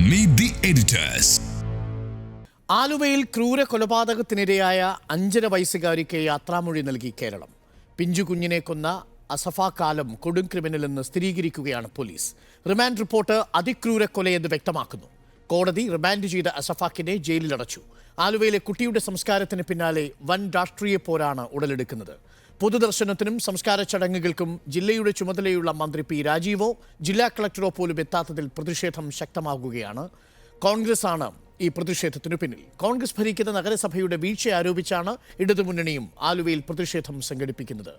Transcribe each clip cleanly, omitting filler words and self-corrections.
Meet the editors. ആലുവയിൽ ക്രൂര കൊലപാതകത്തിനിരയായ 5.5 വയസ്സുകാരിക്ക് യാത്രാമൊഴി നൽകി കേരളം. പിഞ്ചു കുഞ്ഞിനെ കൊന്ന അസഫ കാലം കൊടും ക്രിമിനലെന്ന് സ്ഥിരീകരിക്കുകയാണ് പോലീസ്. റിമാൻഡ് റിപ്പോർട്ട് അതിക്രൂര കൊലയെന്ന് വ്യക്തമാക്കുന്നു. കോടതി റിമാൻഡ് ചെയ്ത അസഫാക്കിനെ ജയിലിലടച്ചു. ആലുവയിലെ കുട്ടിയുടെ സംസ്കാരത്തിന് പിന്നാലെ വൻ രാഷ്ട്രീയ പോരാണ് ഉടലെടുക്കുന്നത്. പൊതുദർശനത്തിനും സംസ്കാര ചടങ്ങുകൾക്കും ജില്ലയുടെ ചുമതലയുള്ള മന്ത്രി പി രാജീവോ ജില്ലാ കളക്ടറോ പോലും എത്താത്തതിൽ പ്രതിഷേധം ശക്തമാകുകയാണ്. കോൺഗ്രസാണ് ഈ പ്രതിഷേധത്തിനു പിന്നിൽ. കോൺഗ്രസ് ഭരിക്കുന്ന നഗരസഭയുടെ വീഴ്ച ആരോപിച്ചാണ് ഇടതുമുന്നണിയും ആലുവയിൽ പ്രതിഷേധം സംഘടിപ്പിക്കുന്നത്.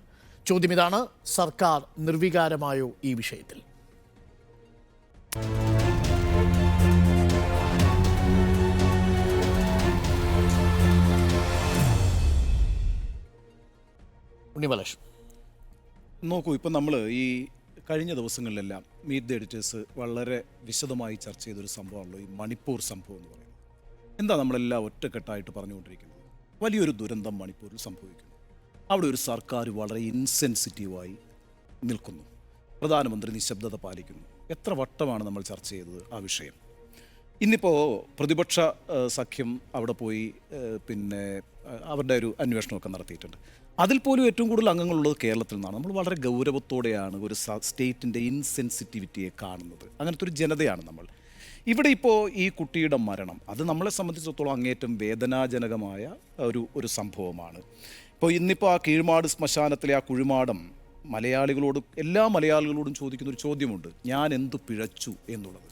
ചോദ്യം ഇതാണ്: സർക്കാർ നിർവികാരമായോ ഈ വിഷയത്തിൽ? നോക്കൂ, ഇപ്പം നമ്മൾ ഈ കഴിഞ്ഞ ദിവസങ്ങളിലെല്ലാം മീറ്റ് ദി എഡിറ്റേഴ്സ് വളരെ വിശദമായി ചർച്ച ചെയ്തൊരു സംഭവമാണല്ലോ ഈ മണിപ്പൂർ സംഭവം എന്ന് പറയുന്നത്. എന്താ നമ്മളെല്ലാം ഒറ്റക്കെട്ടായിട്ട് പറഞ്ഞുകൊണ്ടിരിക്കുന്നത്? വലിയൊരു ദുരന്തം മണിപ്പൂരിൽ സംഭവിക്കുന്നു. അവിടെ ഒരു സർക്കാർ വളരെ ഇൻസെൻസിറ്റീവായി നിൽക്കുന്നു. പ്രധാനമന്ത്രി നിശബ്ദത പാലിക്കുന്നു. എത്ര വട്ടമാണ് നമ്മൾ ചർച്ച ചെയ്തത് ആ വിഷയം? ഇന്നിപ്പോൾ പ്രതിപക്ഷ സഖ്യം അവിടെ പോയി അവരുടെ ഒരു അന്വേഷണമൊക്കെ നടത്തിയിട്ടുണ്ട്. അതിൽ പോലും ഏറ്റവും കൂടുതൽ അംഗങ്ങളുള്ളത് കേരളത്തിൽ നിന്നാണ്. നമ്മൾ വളരെ ഗൗരവത്തോടെയാണ് ഒരു സ്റ്റേറ്റിൻ്റെ ഇൻസെൻസിറ്റിവിറ്റിയെ കാണുന്നത്. അങ്ങനത്തെ ഒരു ജനതയാണ് നമ്മൾ. ഇവിടെ ഇപ്പോൾ ഈ കുട്ടിയുടെ മരണം അത് നമ്മളെ സംബന്ധിച്ചിടത്തോളം അങ്ങേറ്റം വേദനാജനകമായ ഒരു സംഭവമാണ്. ഇപ്പോൾ ഇന്നിപ്പോൾ ആ കീഴ്മാട് ശ്മശാനത്തിലെ ആ കുഴിമാടം എല്ലാ മലയാളികളോടും ചോദിക്കുന്ന ഒരു ചോദ്യമുണ്ട്: ഞാൻ എന്തു പിഴച്ചു എന്നുള്ളത്.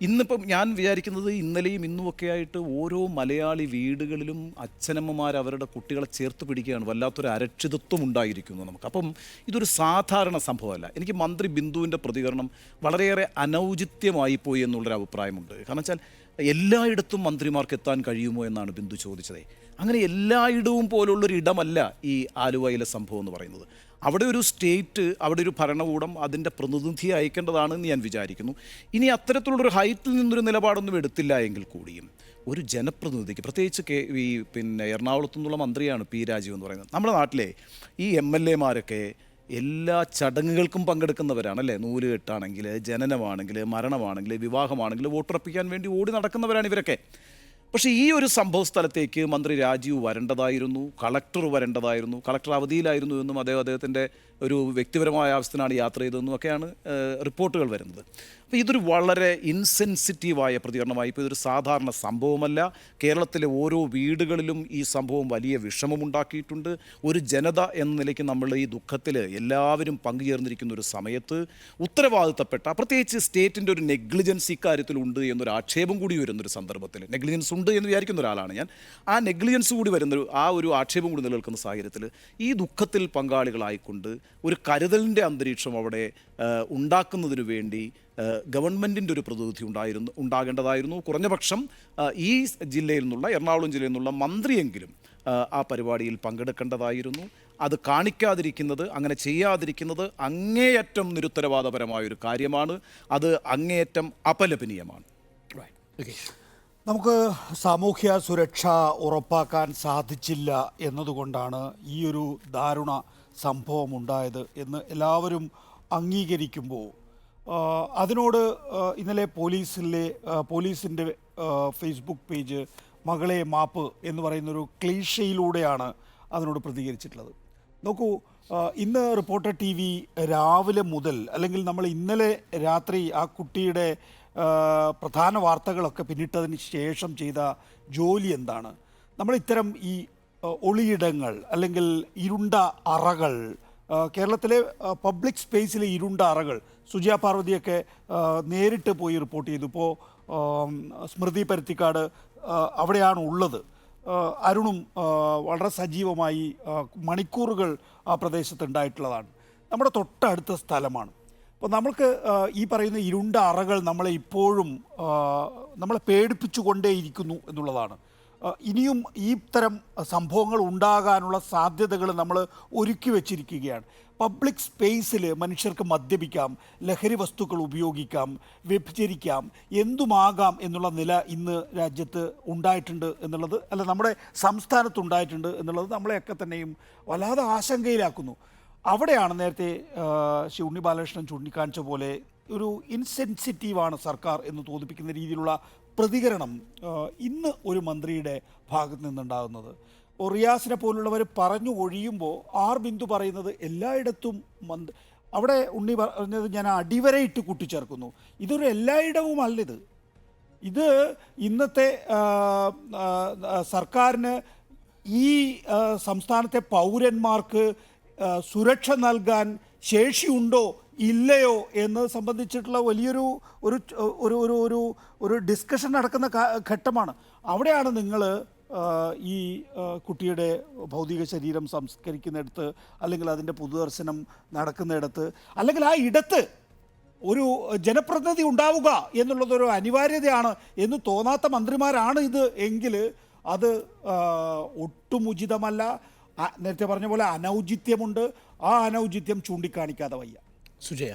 ഇന്നിപ്പം ഞാൻ വിചാരിക്കുന്നത് ഇന്നലെയും ഇന്നുമൊക്കെ ആയിട്ട് ഓരോ മലയാളി വീടുകളിലും അച്ഛനമ്മമാർ അവരുടെ കുട്ടികളെ ചേർത്ത് പിടിക്കുകയാണ്. വല്ലാത്തൊരു അരക്ഷിതത്വം ഉണ്ടായിരിക്കുന്നു നമുക്ക്. അപ്പം ഇതൊരു സാധാരണ സംഭവമല്ല. എനിക്ക് മന്ത്രി ബിന്ദുവിൻ്റെ പ്രതികരണം വളരെയേറെ അനൗചിത്യമായി പോയി എന്നുള്ളൊരു അഭിപ്രായമുണ്ട്. കാരണം വെച്ചാൽ എല്ലായിടത്തും മന്ത്രിമാർക്ക് എത്താൻ കഴിയുമോ എന്നാണ് ബിന്ദു ചോദിച്ചത്. അങ്ങനെ എല്ലായിടവും പോലുള്ളൊരു ഇടമല്ല ഈ ആലുവയിലെ സംഭവം എന്ന് പറയുന്നത്. അവിടെ ഒരു സ്റ്റേറ്റ്, അവിടെ ഒരു ഭരണകൂടം അതിൻ്റെ പ്രതിനിധി അയക്കേണ്ടതാണെന്ന് ഞാൻ വിചാരിക്കുന്നു. ഇനി അത്തരത്തിലുള്ളൊരു ഹൈറ്റിൽ നിന്നൊരു നിലപാടൊന്നും എടുത്തില്ല എങ്കിൽ കൂടിയും ഒരു ജനപ്രതിനിധിക്ക്, പ്രത്യേകിച്ച് എറണാകുളത്തു നിന്നുള്ള മന്ത്രിയാണ് പി രാജീവ് എന്ന് പറയുന്നത്. നമ്മുടെ നാട്ടിലെ ഈ MLA-മാരൊക്കെ എല്ലാ ചടങ്ങുകൾക്കും പങ്കെടുക്കുന്നവരാണല്ലേ. നൂലുകെട്ടാണെങ്കിൽ, ജനനമാണെങ്കിൽ, മരണമാണെങ്കിൽ, വിവാഹമാണെങ്കിൽ വോട്ടുറപ്പിക്കാൻ വേണ്ടി ഓടി നടക്കുന്നവരാണ് ഇവരൊക്കെ. പക്ഷേ ഈ ഒരു സംഭവ സ്ഥലത്തേക്ക് മന്ത്രി രാജീവ് വരേണ്ടതായിരുന്നു, കളക്ടർ വരേണ്ടതായിരുന്നു. കളക്ടർ അവധിയിലായിരുന്നു എന്നും അദ്ദേഹത്തിൻ്റെ ഒരു വ്യക്തിപരമായ ആവശ്യത്തിനാണ് യാത്ര ചെയ്തതെന്നും ഒക്കെയാണ് റിപ്പോർട്ടുകൾ വരുന്നത്. അപ്പോൾ ഇതൊരു വളരെ ഇൻസെൻസിറ്റീവായ പ്രതികരണമായി. ഇപ്പോൾ ഇതൊരു സാധാരണ സംഭവമല്ല. കേരളത്തിലെ ഓരോ വീടുകളിലും ഈ സംഭവം വലിയ വിഷമമുണ്ടാക്കിയിട്ടുണ്ട്. ഒരു ജനത എന്ന നിലയ്ക്ക് നമ്മൾ ഈ ദുഃഖത്തിൽ എല്ലാവരും പങ്കുചേർന്നിരിക്കുന്ന ഒരു സമയത്ത് ഉത്തരവാദിത്തപ്പെട്ട, പ്രത്യേകിച്ച് സ്റ്റേറ്റിൻ്റെ ഒരു നെഗ്ലിജൻസ് ഇക്കാര്യത്തിലുണ്ട് എന്നൊരു ആക്ഷേപം കൂടി വരുന്നൊരു സന്ദർഭത്തിൽ, നെഗ്ലിജൻസ് ഉണ്ട് എന്ന് വിചാരിക്കുന്ന ഒരാളാണ് ഞാൻ, ആ നെഗ്ലിജൻസ് കൂടി വരുന്നൊരു ഒരു ആക്ഷേപം കൂടി നിലനിൽക്കുന്ന സാഹചര്യത്തിൽ ഈ ദുഃഖത്തിൽ പങ്കാളികളായിക്കൊണ്ട് ഒരു കരുതലിൻ്റെ അന്തരീക്ഷം അവിടെ ഉണ്ടാക്കുന്നതിന് വേണ്ടി ഗവൺമെൻറ്റിൻ്റെ ഒരു പ്രതിനിധി ഉണ്ടാകേണ്ടതായിരുന്നു. കുറഞ്ഞപക്ഷം ഈ ജില്ലയിൽ നിന്നുള്ള, എറണാകുളം ജില്ലയിൽ നിന്നുള്ള മന്ത്രിയെങ്കിലും ആ പരിപാടിയിൽ പങ്കെടുക്കേണ്ടതായിരുന്നു. അത് കാണിക്കാതിരിക്കുന്നത്, അങ്ങനെ ചെയ്യാതിരിക്കുന്നത് അങ്ങേയറ്റം നിരുത്തരവാദപരമായൊരു കാര്യമാണ്. അത് അങ്ങേയറ്റം അപലപനീയമാണ്. നമുക്ക് സാമൂഹ്യ സുരക്ഷ ഉറപ്പാക്കാൻ സാധിച്ചില്ല എന്നതുകൊണ്ടാണ് ഈ ഒരു ദാരുണ സംഭവം ഉണ്ടായത് എന്ന് എല്ലാവരും അംഗീകരിക്കുമ്പോൾ അതിനോട് ഇന്നലെ പോലീസിൻ്റെ ഫേസ്ബുക്ക് പേജ് മകളെ മാപ്പ് എന്ന് പറയുന്നൊരു ക്ലീഷയിലൂടെയാണ് അതിനോട് പ്രതികരിച്ചിട്ടുള്ളത്. നോക്കൂ, ഇന്ന് റിപ്പോർട്ടർ TV രാവിലെ മുതൽ, അല്ലെങ്കിൽ നമ്മൾ ഇന്നലെ രാത്രി ആ കുട്ടിയുടെ പ്രധാന വാർത്തകളൊക്കെ പിന്നിട്ടതിന് ശേഷം ചെയ്ത ജോലി എന്താണ്? നമ്മൾ ഇത്തരം ഈ ഒളിയിടങ്ങൾ അല്ലെങ്കിൽ ഇരുണ്ട അറകൾ, കേരളത്തിലെ പബ്ലിക് സ്പേസിലെ ഇരുണ്ട അറകൾ സുജിയ പാർവതിയൊക്കെ നേരിട്ട് പോയി റിപ്പോർട്ട് ചെയ്തു. ഇപ്പോൾ സ്മൃതി പരുത്തിക്കാട് അവിടെയാണ് ഉള്ളത്. അരുണും വളരെ സജീവമായി മണിക്കൂറുകൾ ആ പ്രദേശത്ത് ഉണ്ടായിട്ടുള്ളതാണ്. നമ്മുടെ തൊട്ടടുത്ത സ്ഥലമാണ്. അപ്പോൾ നമ്മൾക്ക് ഈ പറയുന്ന ഇരുണ്ട അറകൾ നമ്മളെ ഇപ്പോഴും നമ്മളെ പേടിപ്പിച്ചുകൊണ്ടേയിരിക്കുന്നു എന്നുള്ളതാണ്. ഇനിയും ഈ തരം സംഭവങ്ങൾ ഉണ്ടാകാനുള്ള സാധ്യതകൾ നമ്മൾ ഒരുക്കി വച്ചിരിക്കുകയാണ്. പബ്ലിക് സ്പേസിൽ മനുഷ്യർക്ക് മദ്യപിക്കാം, ലഹരി വസ്തുക്കൾ ഉപയോഗിക്കാം, വ്യഭിചരിക്കാം, എന്തുമാകാം എന്നുള്ള നില ഇന്ന് രാജ്യത്ത് ഉണ്ടായിട്ടുണ്ട് എന്നുള്ളത്, അല്ല നമ്മുടെ സംസ്ഥാനത്ത് ഉണ്ടായിട്ടുണ്ട് എന്നുള്ളത് നമ്മളെയൊക്കെ തന്നെയും വല്ലാതെ ആശങ്കയിലാക്കുന്നു. അവിടെയാണ് നേരത്തെ ശ്രീ ഉണ്ണി ബാലകൃഷ്ണൻ ചൂണ്ടിക്കാണിച്ച പോലെ ഒരു ഇൻസെൻസിറ്റീവാണ് സർക്കാർ എന്ന് തോന്നിപ്പിക്കുന്ന രീതിയിലുള്ള പ്രതികരണം ഇന്ന് ഒരു മന്ത്രിയുടെ ഭാഗത്ത് നിന്നുണ്ടാകുന്നത്. റിയാസിനെ പോലുള്ളവർ പറഞ്ഞു ഒഴിയുമ്പോൾ ആർ ബിന്ദു പറയുന്നത് എല്ലായിടത്തും അവിടെ ഉണ്ണി പറഞ്ഞത് ഞാൻ അടിവരയിട്ട് കൂട്ടിച്ചേർക്കുന്നു. ഇതൊരു എല്ലായിടവുമല്ലിത്. ഇത് ഇന്നത്തെ സർക്കാരിന് ഈ സംസ്ഥാനത്തെ പൗരന്മാർക്ക് സുരക്ഷ നൽകാൻ ശേഷിയുണ്ടോ ഇല്ലയോ എന്നത് സംബന്ധിച്ചിട്ടുള്ള വലിയൊരു ഒരു ഒരു ഒരു ഒരു ഒരു ഡിസ്കഷൻ നടക്കുന്ന ഘട്ടമാണ്. അവിടെയാണ് നിങ്ങൾ ഈ കുട്ടിയുടെ ഭൗതിക ശരീരം സംസ്കരിക്കുന്നിടത്ത്, അല്ലെങ്കിൽ അതിൻ്റെ പൊതുദർശനം നടക്കുന്നിടത്ത്, അല്ലെങ്കിൽ ആ ഇടത്ത് ഒരു ജനപ്രതിനിധി ഉണ്ടാവുക എന്നുള്ളതൊരു അനിവാര്യതയാണ് എന്ന് തോന്നാത്ത മന്ത്രിമാരാണ് ഇത് എങ്കിൽ അത് ഒട്ടും ഉചിതമല്ല. നേരത്തെ പറഞ്ഞ പോലെ അനൗചിത്യമുണ്ട്. ആ അനൗചിത്യം ചൂണ്ടിക്കാണിക്കാതെ വയ്യ. സുജയ,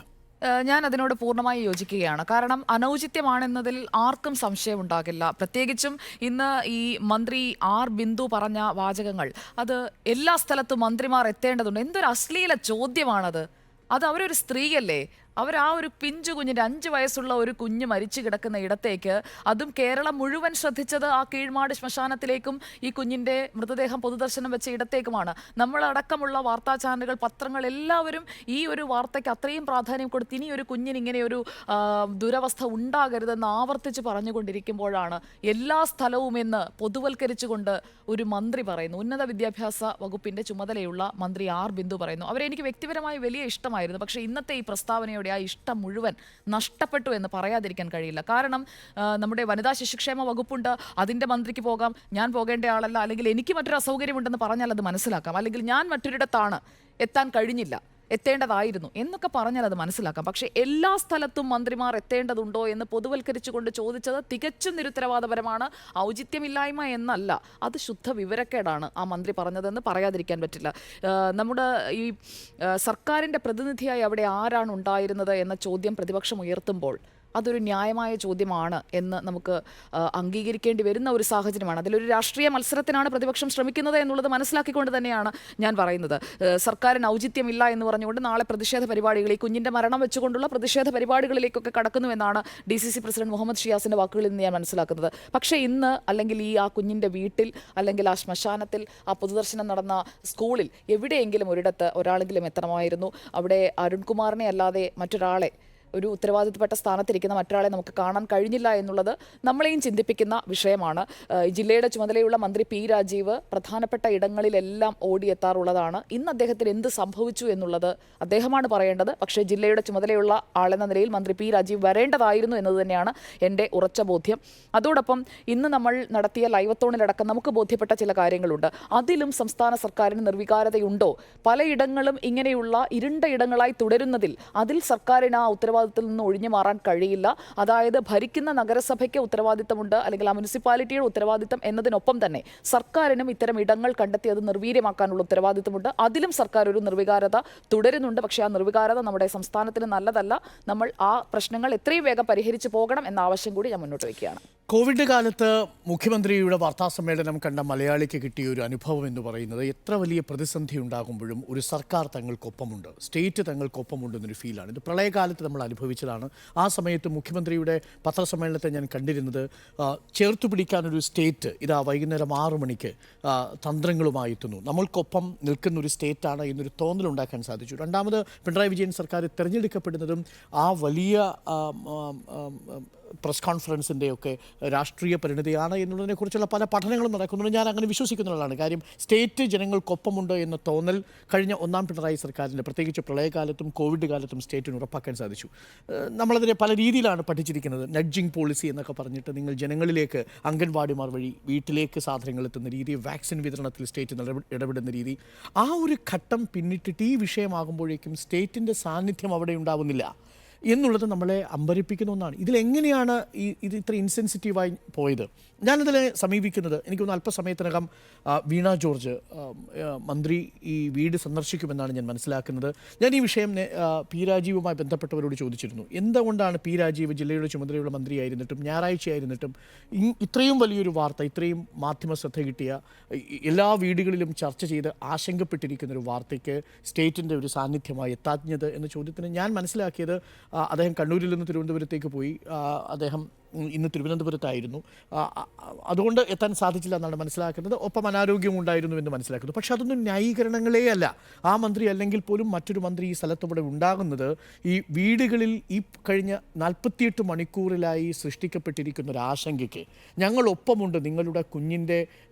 ഞാൻ അതിനോട് പൂർണ്ണമായി യോജിക്കുകയാണ്. കാരണം അനൗചിത്യമാണെന്നതിൽ ആർക്കും സംശയം ഉണ്ടാകില്ല. പ്രത്യേകിച്ചും ഇന്ന് ഈ മന്ത്രി ആർ ബിന്ദു പറഞ്ഞ വാചകങ്ങൾ, അത് എല്ലാ സ്ഥലത്തും മന്ത്രിമാർ എത്തേണ്ടതുണ്ട്. എന്തൊരു അശ്ലീല ചോദ്യമാണത്. അത് അവരൊരു സ്ത്രീയല്ലേ? അവർ ആ ഒരു പിഞ്ചു കുഞ്ഞിൻ്റെ 5 വയസ്സുള്ള ഒരു കുഞ്ഞ് മരിച്ചു കിടക്കുന്ന ഇടത്തേക്ക്, അതും കേരളം മുഴുവൻ ശ്രദ്ധിച്ചത് ആ കീഴ്മാട് ശ്മശാനത്തിലേക്കും ഈ കുഞ്ഞിൻ്റെ മൃതദേഹം പൊതുദർശനം വെച്ച ഇടത്തേക്കുമാണ്. നമ്മളടക്കമുള്ള വാർത്താ ചാനലുകൾ, പത്രങ്ങൾ എല്ലാവരും ഈ ഒരു വാർത്തയ്ക്ക് അത്രയും പ്രാധാന്യം കൊടുത്ത് ഇനി ഒരു കുഞ്ഞിന് ഇങ്ങനെ ഒരു ദുരവസ്ഥ ഉണ്ടാകരുതെന്ന് ആവർത്തിച്ച് പറഞ്ഞുകൊണ്ടിരിക്കുമ്പോഴാണ് എല്ലാ സ്ഥലവും എന്ന് പൊതുവൽക്കരിച്ചുകൊണ്ട് ഒരു മന്ത്രി പറയുന്നു. ഉന്നത വിദ്യാഭ്യാസ വകുപ്പിൻ്റെ ചുമതലയുള്ള മന്ത്രി ആർ ബിന്ദു പറയുന്നു. അവരെ എനിക്ക് വ്യക്തിപരമായി വലിയ ഇഷ്ടമായിരുന്നു. പക്ഷേ ഇന്നത്തെ ഈ പ്രസ്താവനയോടെ ആ ഇഷ്ടം മുഴുവൻ നഷ്ടപ്പെട്ടു എന്ന് പറയാതിരിക്കാൻ കഴിയില്ല. കാരണം നമ്മുടെ വനിതാ ശിശുക്ഷേമ വകുപ്പുണ്ട്, അതിൻ്റെ മന്ത്രിക്ക് പോകാം, ഞാൻ പോകേണ്ട ആളല്ല, അല്ലെങ്കിൽ എനിക്ക് മറ്റൊരു അസൗകര്യമുണ്ടെന്ന് പറഞ്ഞാൽ അത് മനസ്സിലാക്കാം, അല്ലെങ്കിൽ ഞാൻ മറ്റൊരിടത്താണ്, എത്താൻ കഴിഞ്ഞില്ല, എത്തേണ്ടതായിരുന്നു എന്നൊക്കെ പറഞ്ഞാൽ അത് മനസ്സിലാക്കാം. പക്ഷേ എല്ലാ സ്ഥലത്തും മന്ത്രിമാർ എത്തേണ്ടതുണ്ടോ എന്ന് പൊതുവൽക്കരിച്ചുകൊണ്ട് ചോദിച്ചത് തികച്ചും നിരുത്തരവാദപരമാണ്. ഔചിത്യമില്ലായ്മ എന്നല്ല, അത് ശുദ്ധ വിവരക്കേടാണ് ആ മന്ത്രി പറഞ്ഞതെന്ന് പറയാതിരിക്കാൻ പറ്റില്ല. നമ്മുടെ ഈ സർക്കാരിൻ്റെ പ്രതിനിധിയായി അവിടെ ആരാണ് ഉണ്ടായിരുന്നത് എന്ന ചോദ്യം പ്രതിപക്ഷം ഉയർത്തുമ്പോൾ അതൊരു ന്യായമായ ചോദ്യമാണ് എന്ന് നമുക്ക് അംഗീകരിക്കേണ്ടി വരുന്ന ഒരു സാഹചര്യമാണ്. അതിലൊരു രാഷ്ട്രീയ മത്സരത്തിനാണ് പ്രതിപക്ഷം ശ്രമിക്കുന്നത് എന്നുള്ളത് മനസ്സിലാക്കിക്കൊണ്ട് തന്നെയാണ് ഞാൻ പറയുന്നത്. സർക്കാരിന് ഔചിത്യമില്ല എന്ന് പറഞ്ഞുകൊണ്ട് നാളെ പ്രതിഷേധ പരിപാടികൾ, ഈ കുഞ്ഞിൻ്റെ മരണം വെച്ചുകൊണ്ടുള്ള പ്രതിഷേധ പരിപാടികളിലേക്കൊക്കെ കടക്കുന്നുവെന്നാണ് DCC പ്രസിഡന്റ് മുഹമ്മദ് ഷിയാസിൻ്റെ വാക്കുകളിൽ നിന്ന് ഞാൻ മനസ്സിലാക്കുന്നത്. പക്ഷേ ഇന്ന്, അല്ലെങ്കിൽ ഈ ആ കുഞ്ഞിൻ്റെ വീട്ടിൽ, അല്ലെങ്കിൽ ആ ശ്മശാനത്തിൽ, ആ പൊതുദർശനം നടന്ന സ്കൂളിൽ എവിടെയെങ്കിലും ഒരിടത്ത് ഒരാളെങ്കിലും എത്തണമായിരുന്നു. അവിടെ അരുൺകുമാറിനെ അല്ലാതെ മറ്റൊരാളെ, ഒരു ഉത്തരവാദിത്തപ്പെട്ട സ്ഥാനത്തിരിക്കുന്ന മറ്റൊരാളെ നമുക്ക് കാണാൻ കഴിഞ്ഞില്ല എന്നുള്ളത് നമ്മളെയും ചിന്തിപ്പിക്കുന്ന വിഷയമാണ്. ജില്ലയുടെ ചുമതലയുള്ള മന്ത്രി P രാജീവ് പ്രധാനപ്പെട്ട ഇടങ്ങളിലെല്ലാം ഓടിയെത്താറുള്ളതാണ്. ഇന്ന് അദ്ദേഹത്തിന് എന്ത് സംഭവിച്ചു എന്നുള്ളത് അദ്ദേഹമാണ് പറയേണ്ടത്. പക്ഷേ ജില്ലയുടെ ചുമതലയുള്ള ആളെന്ന നിലയിൽ മന്ത്രി P രാജീവ് വരേണ്ടതായിരുന്നു എന്നത് തന്നെയാണ് എൻ്റെ ഉറച്ച ബോധ്യം. അതോടൊപ്പം ഇന്ന് നമ്മൾ നടത്തിയ ലൈവത്തോണിലടക്കം നമുക്ക് ബോധ്യപ്പെട്ട ചില കാര്യങ്ങളുണ്ട്. അതിലും സംസ്ഥാന സർക്കാരിന് നിർവികാരതയുണ്ടോ? പലയിടങ്ങളും ഇങ്ങനെയുള്ള ഇരുണ്ട ഇടങ്ങളായി തുടരുന്നതിൽ അതിൽ സർക്കാരിന് ആ ഉത്തരവാദിത്തത്തിൽ നിന്ന് ഒഴിഞ്ഞു മാറാൻ കഴിയില്ല. അതായത് ഭരിക്കുന്ന നഗരസഭയ്ക്ക് ഉത്തരവാദിത്തമുണ്ട്, അല്ലെങ്കിൽ ആ മുനിസിപ്പാലിറ്റിയുടെ ഉത്തരവാദിത്തം എന്നതിനൊപ്പം തന്നെ സർക്കാരിനും ഇത്തരം ഇടങ്ങൾ കണ്ടെത്തി അത് നിർവീര്യമാക്കാനുള്ള ഉത്തരവാദിത്തമുണ്ട്. അതിലും സർക്കാർ ഒരു നിർവികാരത തുടരുന്നുണ്ട്. പക്ഷേ ആ നിർവികാരത നമ്മുടെ സംസ്ഥാനത്തിന് നല്ലതല്ല. നമ്മൾ ആ പ്രശ്നങ്ങൾ എത്രയും വേഗം പരിഹരിച്ചു പോകണം എന്ന ആവശ്യം കൂടി ഞാൻ മുന്നോട്ട് വയ്ക്കുകയാണ്. കോവിഡ് കാലത്ത് മുഖ്യമന്ത്രിയുടെ വാർത്താസമ്മേളനം കണ്ട മലയാളിക്ക് കിട്ടിയ ഒരു അനുഭവം എന്ന് പറയുന്നത്, എത്ര വലിയ പ്രതിസന്ധി ഉണ്ടാകുമ്പോഴും ഒരു സർക്കാർ തങ്ങൾക്കൊപ്പമുണ്ട്, സ്റ്റേറ്റ് തങ്ങൾക്കൊപ്പമുണ്ടെന്നൊരു ഫീലാണ്. ഇത് പ്രളയകാലത്ത് നമ്മൾ അനുഭവിച്ചതാണ്. ആ സമയത്ത് മുഖ്യമന്ത്രിയുടെ പത്രസമ്മേളനത്തെ ഞാൻ കണ്ടിരുന്നത്, ചേർത്തു പിടിക്കാനൊരു സ്റ്റേറ്റ് ഇതാ വൈകുന്നേരം 6 മണിക്ക് തന്ത്രങ്ങളുമായി എത്തുന്നു, നമ്മൾക്കൊപ്പം നിൽക്കുന്ന ഒരു സ്റ്റേറ്റാണ് എന്നൊരു തോന്നലുണ്ടാക്കാൻ സാധിച്ചു. രണ്ടാമത് പിണറായി വിജയൻ സർക്കാർ തിരഞ്ഞെടുക്കപ്പെടുന്നതും ആ വലിയ പ്രസ് കോൺഫറൻസിൻ്റെയൊക്കെ രാഷ്ട്രീയ പരിണിതിയാണ് എന്നുള്ളതിനെക്കുറിച്ചുള്ള പല പഠനങ്ങളും നടക്കുന്നുണ്ട്. ഞാൻ അങ്ങനെ വിശ്വസിക്കുന്നതാണ്. കാര്യം സ്റ്റേറ്റ് ജനങ്ങൾക്കൊപ്പമുണ്ട് എന്ന തോന്നൽ കഴിഞ്ഞ 1ാം പിണറായി സർക്കാരിൻ്റെ, പ്രത്യേകിച്ച് പ്രളയകാലത്തും കോവിഡ് കാലത്തും സ്റ്റേറ്റിന് ഉറപ്പാക്കാൻ സാധിച്ചു. നമ്മളതിനെ പല രീതിയിലാണ് പഠിച്ചിരിക്കുന്നത്. നഡ്ജിങ് പോളിസി എന്നൊക്കെ പറഞ്ഞിട്ട് നിങ്ങൾ ജനങ്ങളിലേക്ക് അംഗൻവാടിമാർ വഴി വീട്ടിലേക്ക് സാധനങ്ങൾ എത്തുന്ന രീതി, വാക്സിൻ വിതരണത്തിൽ സ്റ്റേറ്റ് ഇടപെടുന്ന രീതി, ആ ഒരു ഘട്ടം പിന്നിട്ടിട്ട് ഈ വിഷയമാകുമ്പോഴേക്കും സ്റ്റേറ്റിൻ്റെ സാന്നിധ്യം അവിടെ ഉണ്ടാവുന്നില്ല എന്നുള്ളത് നമ്മളെ അമ്പരിപ്പിക്കുന്ന ഒന്നാണ്. ഇതിലെങ്ങനെയാണ് ഇത് ഇത്ര ഇൻസെൻസിറ്റീവായി പോയത്? ഞാനതിനെ സമീപിക്കുന്നത്, എനിക്കൊന്ന് അല്പസമയത്തിനകം വീണ ജോർജ് മന്ത്രി ഈ വീട് സന്ദർശിക്കുമെന്നാണ് ഞാൻ മനസ്സിലാക്കുന്നത്. ഞാൻ ഈ വിഷയം P രാജീവുമായി ബന്ധപ്പെട്ടവരോട് ചോദിച്ചിരുന്നു. എന്തുകൊണ്ടാണ് P രാജീവ് ജില്ലയുടെ ചുമതലയുള്ള മന്ത്രിയായിരുന്നിട്ടും ഞായറാഴ്ചയായിരുന്നിട്ടും ഇത്രയും വലിയൊരു വാർത്ത, ഇത്രയും മാധ്യമ ശ്രദ്ധ കിട്ടിയ, എല്ലാ വീടുകളിലും ചർച്ച ചെയ്ത് ആശങ്കപ്പെട്ടിരിക്കുന്ന ഒരു വാർത്തയ്ക്ക് സ്റ്റേറ്റിൻ്റെ ഒരു സാന്നിധ്യമായി എത്താഞ്ഞത് എന്ന ചോദ്യത്തിന് ഞാൻ മനസ്സിലാക്കിയത്, അദ്ദേഹം കണ്ണൂരിൽ നിന്ന് തിരുവനന്തപുരത്തേക്ക് പോയി. അദ്ദേഹം ഇന്ന് തിരുവനന്തപുരത്തായിരുന്നു. അതുകൊണ്ട് എത്താൻ സാധിച്ചില്ല എന്നാണ് മനസ്സിലാക്കുന്നത്. ഒപ്പം അനാരോഗ്യം ഉണ്ടായിരുന്നു എന്ന് മനസ്സിലാക്കുന്നു. പക്ഷെ അതൊന്നും ന്യായീകരണങ്ങളേ അല്ല. ആ മന്ത്രി അല്ലെങ്കിൽ പോലും മറ്റൊരു മന്ത്രി ഈ സ്ഥലത്തവിടെ ഉണ്ടാകുന്നത് ഈ വീടുകളിൽ ഈ കഴിഞ്ഞ 48 മണിക്കൂറിലായി സൃഷ്ടിക്കപ്പെട്ടിരിക്കുന്ന ഒരു ആശങ്കയ്ക്ക് ഞങ്ങൾ ഒപ്പമുണ്ട് നിങ്ങളുടെ കുഞ്ഞിൻ്റെ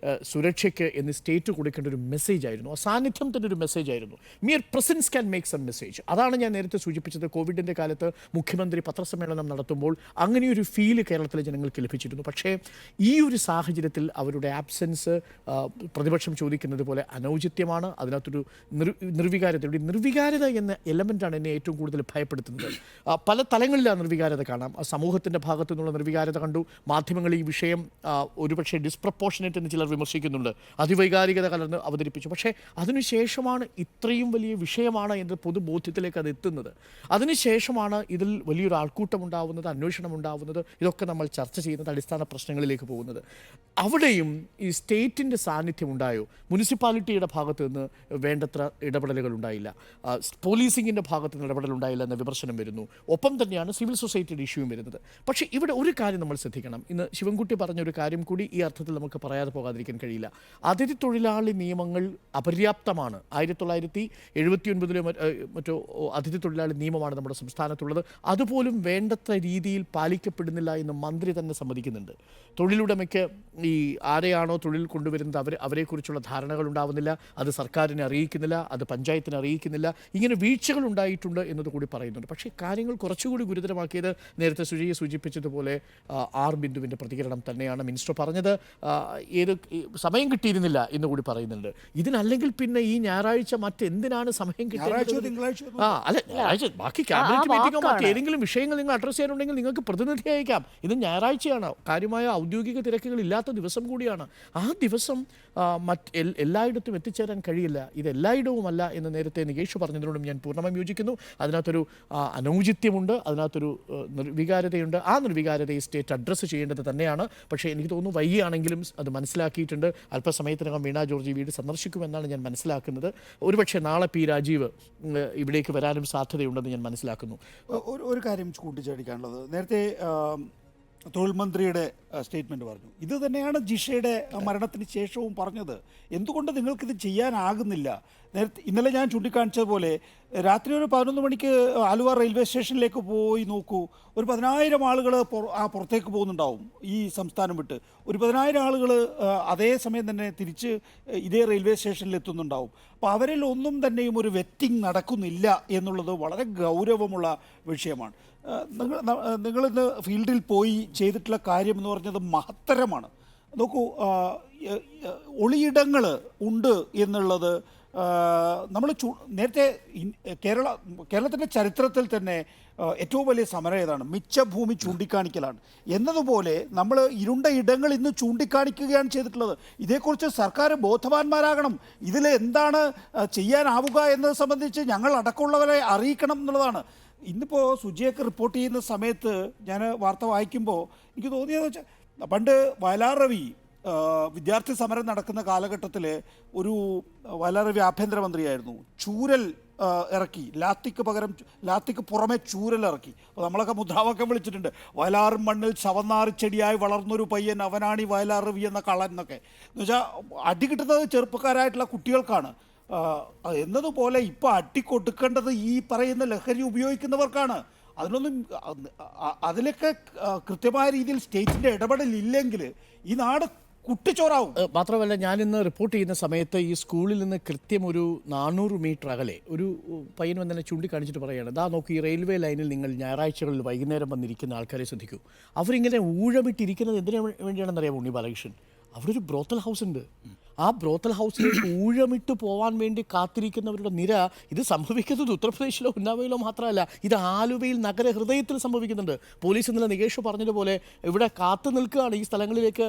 സുരക്ഷയ്ക്ക് എന്ന് സ്റ്റേറ്റ് കൊടുക്കേണ്ട ഒരു മെസ്സേജ് ആയിരുന്നു. ആ സാന്നിധ്യം തന്നെ ഒരു മെസ്സേജ് ആയിരുന്നു. Mere presence can make some message. അതാണ് ഞാൻ നേരത്തെ സൂചിപ്പിച്ചത്. കോവിഡിൻ്റെ കാലത്ത് മുഖ്യമന്ത്രി പത്രസമ്മേളനം നടത്തുമ്പോൾ അങ്ങനെയൊരു ഫീൽ കേരളത്തിലെ ജനങ്ങൾക്ക് ലഭിച്ചിരുന്നു. പക്ഷേ ഈ ഒരു സാഹചര്യത്തിൽ അവരുടെ ആബ്സെൻസ് പ്രതിപക്ഷം ചോദിക്കുന്നത് പോലെ അനൗചിത്യമാണ്. അതിനകത്തൊരു നിർവികാരത എന്ന എലമെൻ്റാണ് എന്നെ ഏറ്റവും കൂടുതൽ ഭയപ്പെടുത്തുന്നത്. പല തലങ്ങളിൽ ആ നിർവികാരത കാണാം. സമൂഹത്തിൻ്റെ ഭാഗത്തു നിന്നുള്ള നിർവികാരത കണ്ടു. മാധ്യമങ്ങൾ ഈ വിഷയം ഒരുപക്ഷെ ഡിസ്പ്രപ്പോർഷനേറ്റ് എന്ന് ചിലർ വിമർശിക്കുന്നുണ്ട്. അതിവൈകാരികത കലർന്ന് അവതരിപ്പിച്ചു. പക്ഷേ അതിനുശേഷമാണ് ഇത്രയും വലിയ വിഷയമാണ് എന്ന പൊതുബോധ്യത്തിലേക്ക് അത് എത്തുന്നത്. അതിനുശേഷമാണ് ഇതിൽ വലിയൊരു ആൾക്കൂട്ടം ഉണ്ടാവുന്നത്, അന്വേഷണം ഉണ്ടാവുന്നത്. ഇതൊക്കെ നമ്മൾ ചർച്ച ചെയ്യുന്നത് അടിസ്ഥാന പ്രശ്നങ്ങളിലേക്ക് പോകുന്നത്. അവിടെയും ഈ സ്റ്റേറ്റിൻ്റെ സാന്നിധ്യം ഉണ്ടായോ? മുനിസിപ്പാലിറ്റിയുടെ ഭാഗത്ത് നിന്ന് വേണ്ടത്ര ഇടപെടലുകൾ ഉണ്ടായില്ല. പോലീസിങ്ങിൻ്റെ ഭാഗത്ത് നിന്ന് ഇടപെടലുണ്ടായില്ല എന്ന വിമർശനം വരുന്നു. ഒപ്പം തന്നെയാണ് സിവിൽ സൊസൈറ്റിയുടെ ഇഷ്യൂവും വരുന്നത്. പക്ഷേ ഇവിടെ ഒരു കാര്യം നമ്മൾ ശ്രദ്ധിക്കണം. ഇന്ന് ശിവൻകുട്ടി പറഞ്ഞൊരു കാര്യം കൂടി ഈ അർത്ഥത്തിൽ നമുക്ക് പറയാതെ പോകാതിരിക്കാൻ കഴിയില്ല. അതിഥി തൊഴിലാളി നിയമങ്ങൾ അപര്യാപ്തമാണ്. 1979 മറ്റോ അതിഥി തൊഴിലാളി നിയമമാണ് നമ്മുടെ സംസ്ഥാനത്തുള്ളത്. അതുപോലും വേണ്ടത്ര രീതിയിൽ പാലിക്കപ്പെടുന്നില്ല എന്ന് മന്ത്രി തന്നെ സമ്മതിക്കുന്നുണ്ട്. തൊഴിലുടമയ്ക്ക് ഈ ആരെയാണോ തൊഴിൽ കൊണ്ടുവരുന്നത് അവരെക്കുറിച്ചുള്ള ധാരണകൾ ഉണ്ടാവുന്നില്ല. അത് സർക്കാരിനെ അറിയിക്കുന്നില്ല, അത് പഞ്ചായത്തിനെ അറിയിക്കുന്നില്ല. ഇങ്ങനെ വീഴ്ചകൾ ഉണ്ടായിട്ടുണ്ട് എന്നതുകൂടി പറയുന്നുണ്ട്. പക്ഷേ കാര്യങ്ങൾ കുറച്ചുകൂടി ഗുരുതരമാക്കിയത് നേരത്തെ സുജയെ സൂചിപ്പിച്ചതുപോലെ ആർ ബിന്ദുവിൻ്റെ പ്രതികരണം തന്നെയാണ്. മിനിസ്റ്റർ പറഞ്ഞത് സമയം കിട്ടിയിരുന്നില്ല എന്നുകൂടി പറയുന്നുണ്ട്. ഇതിനല്ലെങ്കിൽ പിന്നെ ഈ ഞായറാഴ്ച മറ്റെന്തിനാണ് സമയം കിട്ടിയത്? ഞായറാഴ്ച ബാക്കി ക്യാബിനറ്റ് മീറ്റിംഗോ മറ്റേതെങ്കിലും വിഷയങ്ങൾ നിങ്ങൾ അഡ്രസ് ചെയ്യാനുണ്ടെങ്കിൽ നിങ്ങൾക്ക് പ്രതിനിധി അയക്കാം. ഇത് ഞായറാഴ്ചയാണ്, കാര്യമായ ഔദ്യോഗിക തിരക്കുകൾ ഇല്ലാത്ത ദിവസം കൂടിയാണ്. ആ ദിവസം എല്ലായിടത്തും എത്തിച്ചേരാൻ കഴിയില്ല. ഇത് എല്ലായിടവുമല്ല എന്ന് നേരത്തെ നികേഷ് പറഞ്ഞതിനോടും ഞാൻ പൂർണ്ണമായും യോജിക്കുന്നു. അതിനകത്തൊരു അനൗചിത്യമുണ്ട്, അതിനകത്തൊരു നിർവികാരതയുണ്ട്. ആ നിർവികാരതയെ സ്റ്റേറ്റ് അഡ്രസ്സ് ചെയ്യേണ്ടത് തന്നെയാണ്. പക്ഷേ എനിക്ക് തോന്നുന്നു വൈകിയാണെങ്കിലും അത് മനസ്സിലാക്കിയിട്ടുണ്ട്. അല്പസമയത്തിനകം വീണ ജോർജ് വീട് സന്ദർശിക്കുമെന്നാണ് ഞാൻ മനസ്സിലാക്കുന്നത്. ഒരുപക്ഷെ നാളെ പി രാജീവ് ഇവിടേക്ക് വരാനും സാധ്യതയുണ്ടെന്ന് ഞാൻ മനസ്സിലാക്കുന്നു. ഒരു കാര്യം കൂട്ടിച്ചേടിക്കാനുള്ളത്, നേരത്തെ തൊഴിൽ മന്ത്രിയുടെ സ്റ്റേറ്റ്മെൻറ്റ് പറഞ്ഞു. ഇത് തന്നെയാണ് ജിഷയുടെ മരണത്തിന് ശേഷവും പറഞ്ഞത്. എന്തുകൊണ്ട് നിങ്ങൾക്കിത് ചെയ്യാനാകുന്നില്ല? നേരത്തെ ഇന്നലെ ഞാൻ ചൂണ്ടിക്കാണിച്ചതുപോലെ രാത്രി ഒരു 11 മണിക്ക് ആലുവ റെയിൽവേ സ്റ്റേഷനിലേക്ക് പോയി നോക്കൂ. ഒരു 10,000 ആളുകൾ പുറത്തേക്ക് പോകുന്നുണ്ടാവും ഈ സംസ്ഥാനം വിട്ട്. ഒരു 10,000 ആളുകൾ അതേ സമയം തന്നെ തിരിച്ച് ഇതേ റെയിൽവേ സ്റ്റേഷനിൽ എത്തുന്നുണ്ടാവും. അപ്പോൾ അവരിൽ ഒന്നും തന്നെയും ഒരു വെറ്റിംഗ് നടക്കുന്നില്ല എന്നുള്ളത് വളരെ ഗൗരവമുള്ള വിഷയമാണ്. നിങ്ങളിന്ന് ഫീൽഡിൽ പോയി ചെയ്തിട്ടുള്ള കാര്യം എന്ന് പറഞ്ഞത് മഹത്തരമാണ്. നോക്കൂ, ഒളിയിടങ്ങൾ ഉണ്ട് എന്നുള്ളത് നമ്മൾ നേരത്തെ കേരളത്തിൻ്റെ ചരിത്രത്തിൽ തന്നെ ഏറ്റവും വലിയ സമരം ഏതാണ്? മിച്ചഭൂമി ചൂണ്ടിക്കാണിക്കലാണ്. എന്നതുപോലെ നമ്മൾ ഇരുണ്ട ഇടങ്ങൾ ഇന്ന് ചൂണ്ടിക്കാണിക്കുകയാണ് ചെയ്തിട്ടുള്ളത്. ഇതേക്കുറിച്ച് സർക്കാർ ബോധവാന്മാരാകണം. ഇതിൽ എന്താണ് ചെയ്യാനാവുക എന്നത് സംബന്ധിച്ച് ഞങ്ങൾ അടക്കമുള്ളവരെ അറിയിക്കണം എന്നുള്ളതാണ്. ഇന്നിപ്പോൾ സുജിയൊക്കെ റിപ്പോർട്ട് ചെയ്യുന്ന സമയത്ത് ഞാൻ വാർത്ത വായിക്കുമ്പോൾ എനിക്ക് തോന്നിയതെന്ന് വെച്ചാൽ, പണ്ട് വയലാർ രവി വിദ്യാർത്ഥി സമരം നടക്കുന്ന കാലഘട്ടത്തിൽ ഒരു വയലാർ രവി ആഭ്യന്തരമന്ത്രിയായിരുന്നു. ചൂരൽ ഇറക്കി, ലാത്തിക്ക് പുറമെ ചൂരൽ ഇറക്കി. അപ്പോൾ നമ്മളൊക്കെ മുദ്രാവാക്യം വിളിച്ചിട്ടുണ്ട്, വയലാർ മണ്ണിൽ ചവന്നാറി ചെടിയായി വളർന്നൊരു പയ്യൻ അവനാണി വയലാർ രവി എന്ന കള്ളൻ എന്നൊക്കെ. എന്ന് വെച്ചാൽ അടി കിട്ടുന്നത് ചെറുപ്പക്കാരായിട്ടുള്ള കുട്ടികൾക്കാണ് എന്നതുപോലെ ഇപ്പോൾ അട്ടിക്കൊടുക്കേണ്ടത് ഈ പറയുന്ന ലഹരി ഉപയോഗിക്കുന്നവർക്കാണ്. അതിലൊക്കെ കൃത്യമായ രീതിയിൽ സ്റ്റേറ്റിൻ്റെ ഇടപെടലില്ലെങ്കിൽ ഈ നാട് കുട്ടിച്ചോറാവും. മാത്രമല്ല, ഞാനിന്ന് റിപ്പോർട്ട് ചെയ്യുന്ന സമയത്ത് ഈ സ്കൂളിൽ നിന്ന് കൃത്യം ഒരു 400 മീറ്റർ അകലെ ഒരു പയ്യൻ വന്നെ ചൂണ്ടിക്കാണിച്ചിട്ട് പറയുകയാണ്, ദാ നോക്കി ഈ റെയിൽവേ ലൈനിൽ നിങ്ങൾ ഞായറാഴ്ചകളിൽ വൈകുന്നേരം വന്നിരിക്കുന്ന ആൾക്കാരെ ശ്രദ്ധിക്കൂ. അവരിങ്ങനെ ഊഴമിട്ടിരിക്കുന്നത് എന്തിനു വേണ്ടിയാണെന്ന് അറിയാമോ ഉണ്ണി ബാലകൃഷ്ണൻ? അവിടെ ഒരു ബ്രോത്തൽ ഹൗസ് ഉണ്ട്. ആ ബ്രോത്തൽ ഹൗസിലേക്ക് ഊഴമിട്ട് പോകാൻ വേണ്ടി കാത്തിരിക്കുന്നവരുടെ നിര. ഇത് സംഭവിക്കുന്നത് ഉത്തർപ്രദേശിലോ ഉന്നാവയിലോ മാത്രമല്ല, ഇത് ആലുവയിൽ നഗരഹൃദയത്തിൽ സംഭവിക്കുന്നുണ്ട്. പോലീസ് ഇന്നലെ നികേഷ് പറഞ്ഞതുപോലെ ഇവിടെ കാത്തു നിൽക്കുകയാണ് ഈ സ്ഥലങ്ങളിലേക്ക്.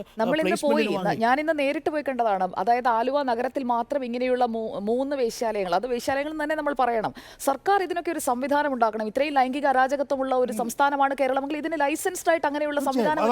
ഞാനിന്ന് നേരിട്ട് പോയി കണ്ടതാണ്. അതായത് ആലുവ നഗരത്തിൽ മാത്രം ഇങ്ങനെയുള്ള 3 വേശ്യാലയങ്ങൾ, അത് വേശ്യാലയങ്ങൾ തന്നെ നമ്മൾ പറയണം. സർക്കാർ ഇതിനൊക്കെ ഒരു സംവിധാനം ഉണ്ടാക്കണം. ഇത്രയും ലൈംഗിക അരാജകത്വമുള്ള ഒരു സംസ്ഥാനമാണ് കേരളമെങ്കിൽ ഇതിന് ലൈസൻസ്ഡ് ആയിട്ട് അങ്ങനെയുള്ള സംവിധാനം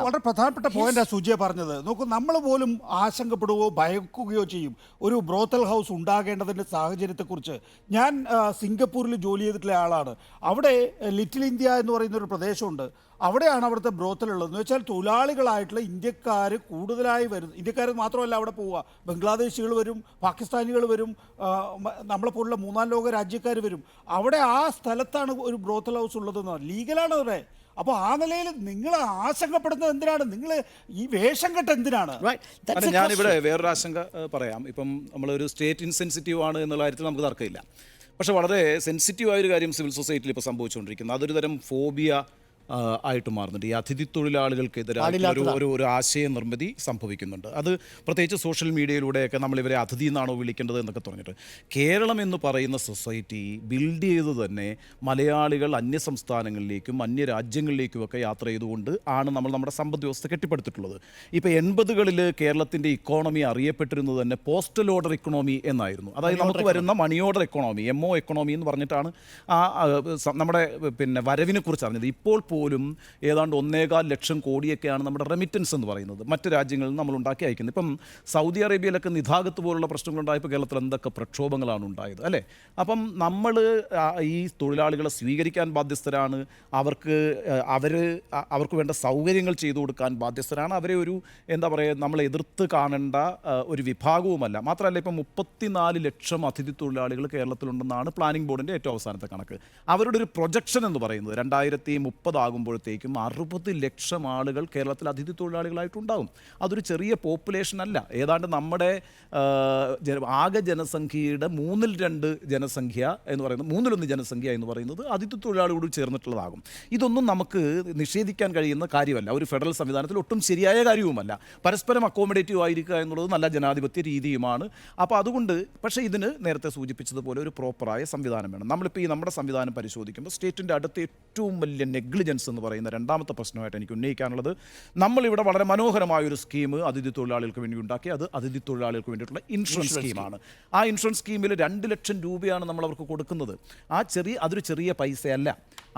വളരെ പ്രധാനപ്പെട്ട പോയിന്റാണ് സുജിയ പറഞ്ഞത്. നോക്കൂ, നമ്മൾ പോലും ആശങ്കപ്പെടുവോ ഭയക്കുകയോ ചെയ്യും. ഒരു ബ്രോത്തൽ ഹൗസ് ഉണ്ടാകേണ്ടതിൻ്റെ സാഹചര്യത്തെക്കുറിച്ച് ഞാൻ സിംഗപ്പൂരിൽ ജോലി ചെയ്തിട്ടുള്ള ആളാണ്. അവിടെ ലിറ്റിൽ ഇന്ത്യ എന്ന് പറയുന്ന ഒരു പ്രദേശമുണ്ട്. അവിടെയാണ് അവിടുത്തെ ബ്രോത്തലുള്ളത്. എന്ന് വെച്ചാൽ തൊഴിലാളികളായിട്ടുള്ള ഇന്ത്യക്കാർ കൂടുതലായി വരുന്നു. ഇന്ത്യക്കാർ മാത്രമല്ല അവിടെ പോവുക, ബംഗ്ലാദേശികൾ വരും, പാകിസ്ഥാനികൾ വരും, നമ്മളെപ്പോലുള്ള മൂന്നാം ലോക രാജ്യക്കാർ വരും. അവിടെ ആ സ്ഥലത്താണ് ഒരു ബ്രോത്തൽ ഹൗസ് ഉള്ളതെന്ന്. ലീഗലാണ് അവിടെ. അപ്പോൾ ആ നിലയിൽ നിങ്ങൾ ആശങ്കപ്പെടുന്നത് എന്തിനാണ്? നിങ്ങൾ ഈ വേഷം കെട്ട് എന്തിനാണ്? അല്ല, ഞാനിവിടെ വേറൊരു ആശങ്ക പറയാം. ഇപ്പം നമ്മളൊരു സ്റ്റേറ്റ് ഇൻസെൻസിറ്റീവ് ആണ് എന്നുള്ള കാര്യത്തിൽ നമുക്ക് തർക്കമില്ല. പക്ഷെ വളരെ സെൻസിറ്റീവായൊരു കാര്യം സിവിൽ സൊസൈറ്റിയിൽ ഇപ്പോൾ സംഭവിച്ചുകൊണ്ടിരിക്കുന്നത്, അതൊരു തരം ഫോബിയ ആയിട്ട് മാറുന്നുണ്ട്. ഈ അതിഥി തൊഴിലാളികൾക്കെതിരായിട്ടുള്ള ഒരു ആശയ നിർമ്മിതി സംഭവിക്കുന്നുണ്ട്. അത് പ്രത്യേകിച്ച് സോഷ്യൽ മീഡിയയിലൂടെയൊക്കെ നമ്മളിവരെ അതിഥി എന്നാണോ വിളിക്കേണ്ടത് എന്നൊക്കെ പറഞ്ഞിട്ട് കേരളം എന്ന് പറയുന്ന സൊസൈറ്റി ബിൽഡ് ചെയ്ത് തന്നെ മലയാളികൾ അന്യ സംസ്ഥാനങ്ങളിലേക്കും അന്യ രാജ്യങ്ങളിലേക്കുമൊക്കെ യാത്ര ചെയ്തുകൊണ്ട് ആണ് നമ്മൾ നമ്മുടെ സമ്പദ് വ്യവസ്ഥ കെട്ടിപ്പടുത്തിട്ടുള്ളത്. ഇപ്പോൾ 80കളിൽ കേരളത്തിൻ്റെ ഇക്കോണമി അറിയപ്പെട്ടിരുന്നത് തന്നെ പോസ്റ്റൽ ഓർഡർ ഇക്കോണമി എന്നായിരുന്നു. അതായത് നമുക്ക് വരുന്ന money order economy, MO economy എന്ന് പറഞ്ഞിട്ടാണ് നമ്മുടെ വരവിനെ കുറിച്ച് അറിഞ്ഞത്. ഇപ്പോൾ പോലും ഏതാണ്ട് 1.25 ലക്ഷം കോടിയൊക്കെയാണ് നമ്മുടെ റെമിറ്റൻസ് എന്ന് പറയുന്നത് മറ്റ് രാജ്യങ്ങളിൽ നിന്ന് നമ്മൾ ഉണ്ടാക്കി അയക്കുന്നത്. ഇപ്പം സൗദി അറേബ്യയിലൊക്കെ നിതാഖത്ത് പോലുള്ള പ്രശ്നങ്ങളുണ്ടായപ്പോൾ കേരളത്തിൽ എന്തൊക്കെ പ്രക്ഷോഭങ്ങളാണ് ഉണ്ടായത് അല്ലേ? അപ്പം നമ്മൾ ഈ തൊഴിലാളികളെ സ്വീകരിക്കാൻ ബാധ്യസ്ഥരാണ്, അവർക്ക് വേണ്ട സൗകര്യങ്ങൾ ചെയ്തു കൊടുക്കാൻ ബാധ്യസ്ഥരാണ്. അവരെ ഒരു എന്താ പറയുക, നമ്മൾ എതിർത്ത് കാണേണ്ട ഒരു വിഭാഗവുമല്ല. മാത്രമല്ല, ഇപ്പം 34 ലക്ഷം അതിഥി തൊഴിലാളികൾ കേരളത്തിലുണ്ടെന്നാണ് പ്ലാനിംഗ് ബോർഡിൻ്റെ ഏറ്റവും അവസാനത്തെ കണക്ക്. അവരുടെ ഒരു പ്രൊജക്ഷൻ എന്ന് പറയുന്നത് 2030 ആകുമ്പോഴത്തേക്കും 60 ലക്ഷം ആളുകൾ കേരളത്തിൽ അതിഥി തൊഴിലാളികളായിട്ടുണ്ടാകും. അതൊരു ചെറിയ പോപ്പുലേഷൻ അല്ല. ഏതാണ്ട് നമ്മുടെ ആകെ ജനസംഖ്യയുടെ 2/3 ജനസംഖ്യ എന്ന് പറയുന്നത്, 1/3 ജനസംഖ്യ എന്ന് പറയുന്നത് അതിഥി തൊഴിലാളികളോട് ചേർന്നിട്ടുള്ളതാകും. ഇതൊന്നും നമുക്ക് നിഷേധിക്കാൻ കഴിയുന്ന കാര്യമല്ല. ഒരു ഫെഡറൽ സംവിധാനത്തിൽ ഒട്ടും ശരിയായ കാര്യവുമല്ല. പരസ്പരം അക്കോമഡേറ്റീവ് ആയിരിക്കുക എന്നുള്ളത് നല്ല ജനാധിപത്യ രീതിയുമാണ്. അപ്പോൾ അതുകൊണ്ട് പക്ഷേ ഇതിന് നേരത്തെ സൂചിപ്പിച്ചതുപോലെ ഒരു പ്രോപ്പറായ സംവിധാനം വേണം. നമ്മളിപ്പോൾ ഈ നമ്മുടെ സംവിധാനം പരിശോധിക്കുമ്പോൾ സ്റ്റേറ്റിൻ്റെ അടുത്ത ഏറ്റവും വലിയ നെഗ്ലിജൻസ് എന്ന് പറയുന്ന രണ്ടാമത്തെ പ്രശ്നമായിട്ട് എനിക്ക് ഉന്നയിക്കാനുള്ളത്, നമ്മളിവിടെ വളരെ മനോഹരമായൊരു സ്കീം അതിഥി തൊഴിലാളികൾക്ക് വേണ്ടി ഉണ്ടാക്കി. അത് അതിഥി തൊഴിലാളികൾക്ക് വേണ്ടിയിട്ടുള്ള ഇൻഷുറൻസ് സ്കീമാണ്. ആ ഇൻഷുറൻസ് സ്കീമിൽ 2 ലക്ഷം രൂപയാണ് നമ്മൾ അവർക്ക് കൊടുക്കുന്നത്. അതൊരു ചെറിയ പൈസയല്ല.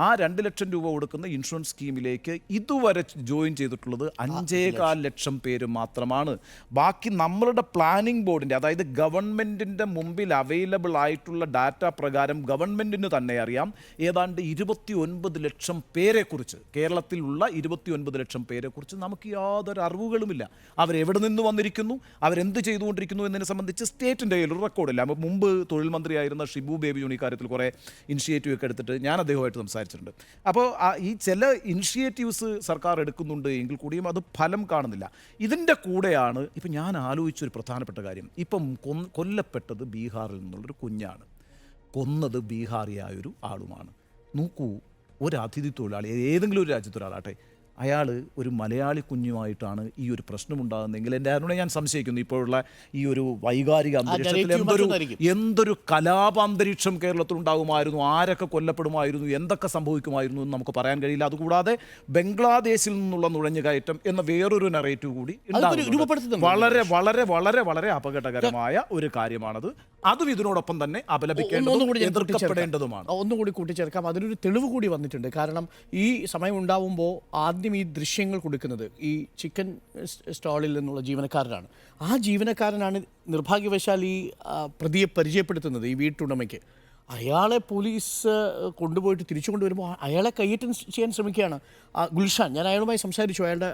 ആ 2 ലക്ഷം രൂപ കൊടുക്കുന്ന ഇൻഷുറൻസ് സ്കീമിലേക്ക് ഇതുവരെ ജോയിൻ ചെയ്തിട്ടുള്ളത് 5.25 ലക്ഷം പേര് മാത്രമാണ്. ബാക്കി നമ്മളുടെ പ്ലാനിംഗ് ബോർഡിൻ്റെ, അതായത് ഗവൺമെൻറ്റിൻ്റെ മുമ്പിൽ അവൈലബിൾ ആയിട്ടുള്ള ഡാറ്റ പ്രകാരം ഗവൺമെൻറ്റിന് തന്നെ അറിയാം ഏതാണ്ട് 29 ലക്ഷം പേരെക്കുറിച്ച്, കേരളത്തിലുള്ള 29 ലക്ഷം പേരെക്കുറിച്ച് നമുക്ക് യാതൊരു അറിവുകളുമില്ല. അവരെവിടെ നിന്ന് വന്നിരിക്കുന്നു, അവരെന്ത് ചെയ്തുകൊണ്ടിരിക്കുന്നു എന്നതിനെ സംബന്ധിച്ച് സ്റ്റേറ്റിൻ്റെ കയ്യിൽ ഒരു റെക്കോർഡില്ല. അപ്പോൾ മുമ്പ് തൊഴിൽ മന്ത്രിയായിരുന്ന ഷിബു ബേബി ജോൺ ഈ കാര്യത്തിൽ കുറേ ഇനിഷ്യേറ്റീവ് ഒക്കെ എടുത്തിട്ട് ഞാൻ അദ്ദേഹമായിട്ട് സംസാരിച്ചിട്ടുണ്ട്. അപ്പോൾ ഈ ചില ഇനിഷ്യേറ്റീവ്സ് സർക്കാർ എടുക്കുന്നുണ്ട് എങ്കിൽ കൂടിയും അത് ഫലം കാണുന്നില്ല. ഇതിൻ്റെ കൂടെയാണ് ഇപ്പം ഞാൻ ആലോചിച്ചൊരു പ്രധാനപ്പെട്ട കാര്യം, ഇപ്പം കൊല്ലപ്പെട്ടത് ബീഹാറിൽ നിന്നുള്ളൊരു കുഞ്ഞാണ്, കൊന്നത് ബീഹാറിയായൊരു ആളുമാണ്. നോക്കൂ, ഒരു അതിഥി തൊഴിലാളി ഏതെങ്കിലും ഒരു രാജ്യത്തൊരാളാട്ടെ, അയാൾ ഒരു മലയാളി കുഞ്ഞുമായിട്ടാണ് ഈ ഒരു പ്രശ്നമുണ്ടാകുന്നതെങ്കിൽ എൻ്റെ അരുണെ ഞാൻ സംശയിക്കുന്നു ഇപ്പോഴുള്ള ഈ ഒരു വൈകാരിക അന്തരീക്ഷത്തിൽ എന്തൊരു കലാപാന്തരീക്ഷം കേരളത്തിൽ ഉണ്ടാകുമായിരുന്നു, ആരൊക്കെ കൊല്ലപ്പെടുമായിരുന്നു, എന്തൊക്കെ സംഭവിക്കുമായിരുന്നു എന്ന് നമുക്ക് പറയാൻ കഴിയില്ല. അതുകൂടാതെ ബംഗ്ലാദേശിൽ നിന്നുള്ള നുഴഞ്ഞുകയറ്റം എന്ന വേറൊരു നറേറ്റീവ് കൂടി വളരെ വളരെ വളരെ വളരെ അപകടകരമായ ഒരു കാര്യമാണത്. അതും ഇതിനോടൊപ്പം തന്നെ എതിർക്കപ്പെടേണ്ടതുമാണ്. ഒന്നുകൂടി കൂട്ടിച്ചേർക്കാം, അതിനൊരു തെളിവ് കൂടി വന്നിട്ടുണ്ട്. കാരണം ഈ സമയം ഉണ്ടാവുമ്പോൾ ആദ്യം ഈ ദൃശ്യങ്ങൾ കൊടുക്കുന്നത് ഈ ചിക്കൻ സ്റ്റാളിൽ നിന്നുള്ള ജീവനക്കാരനാണ്. ആ ജീവനക്കാരനാണ് നിർഭാഗ്യവശാൽ ഈ പ്രതിയെ പരിചയപ്പെടുത്തുന്നത് ഈ വീട്ടുടമയ്ക്ക്. അയാളെ പോലീസ് കൊണ്ടുപോയിട്ട് തിരിച്ചു കൊണ്ടുവരുമ്പോൾ അയാളെ കയ്യേറ്റം ചെയ്യാൻ ശ്രമിക്കുകയാണ് ഗുൽഷാൻ. ഞാൻ അയാളുമായി സംസാരിച്ചു, അയാളുടെ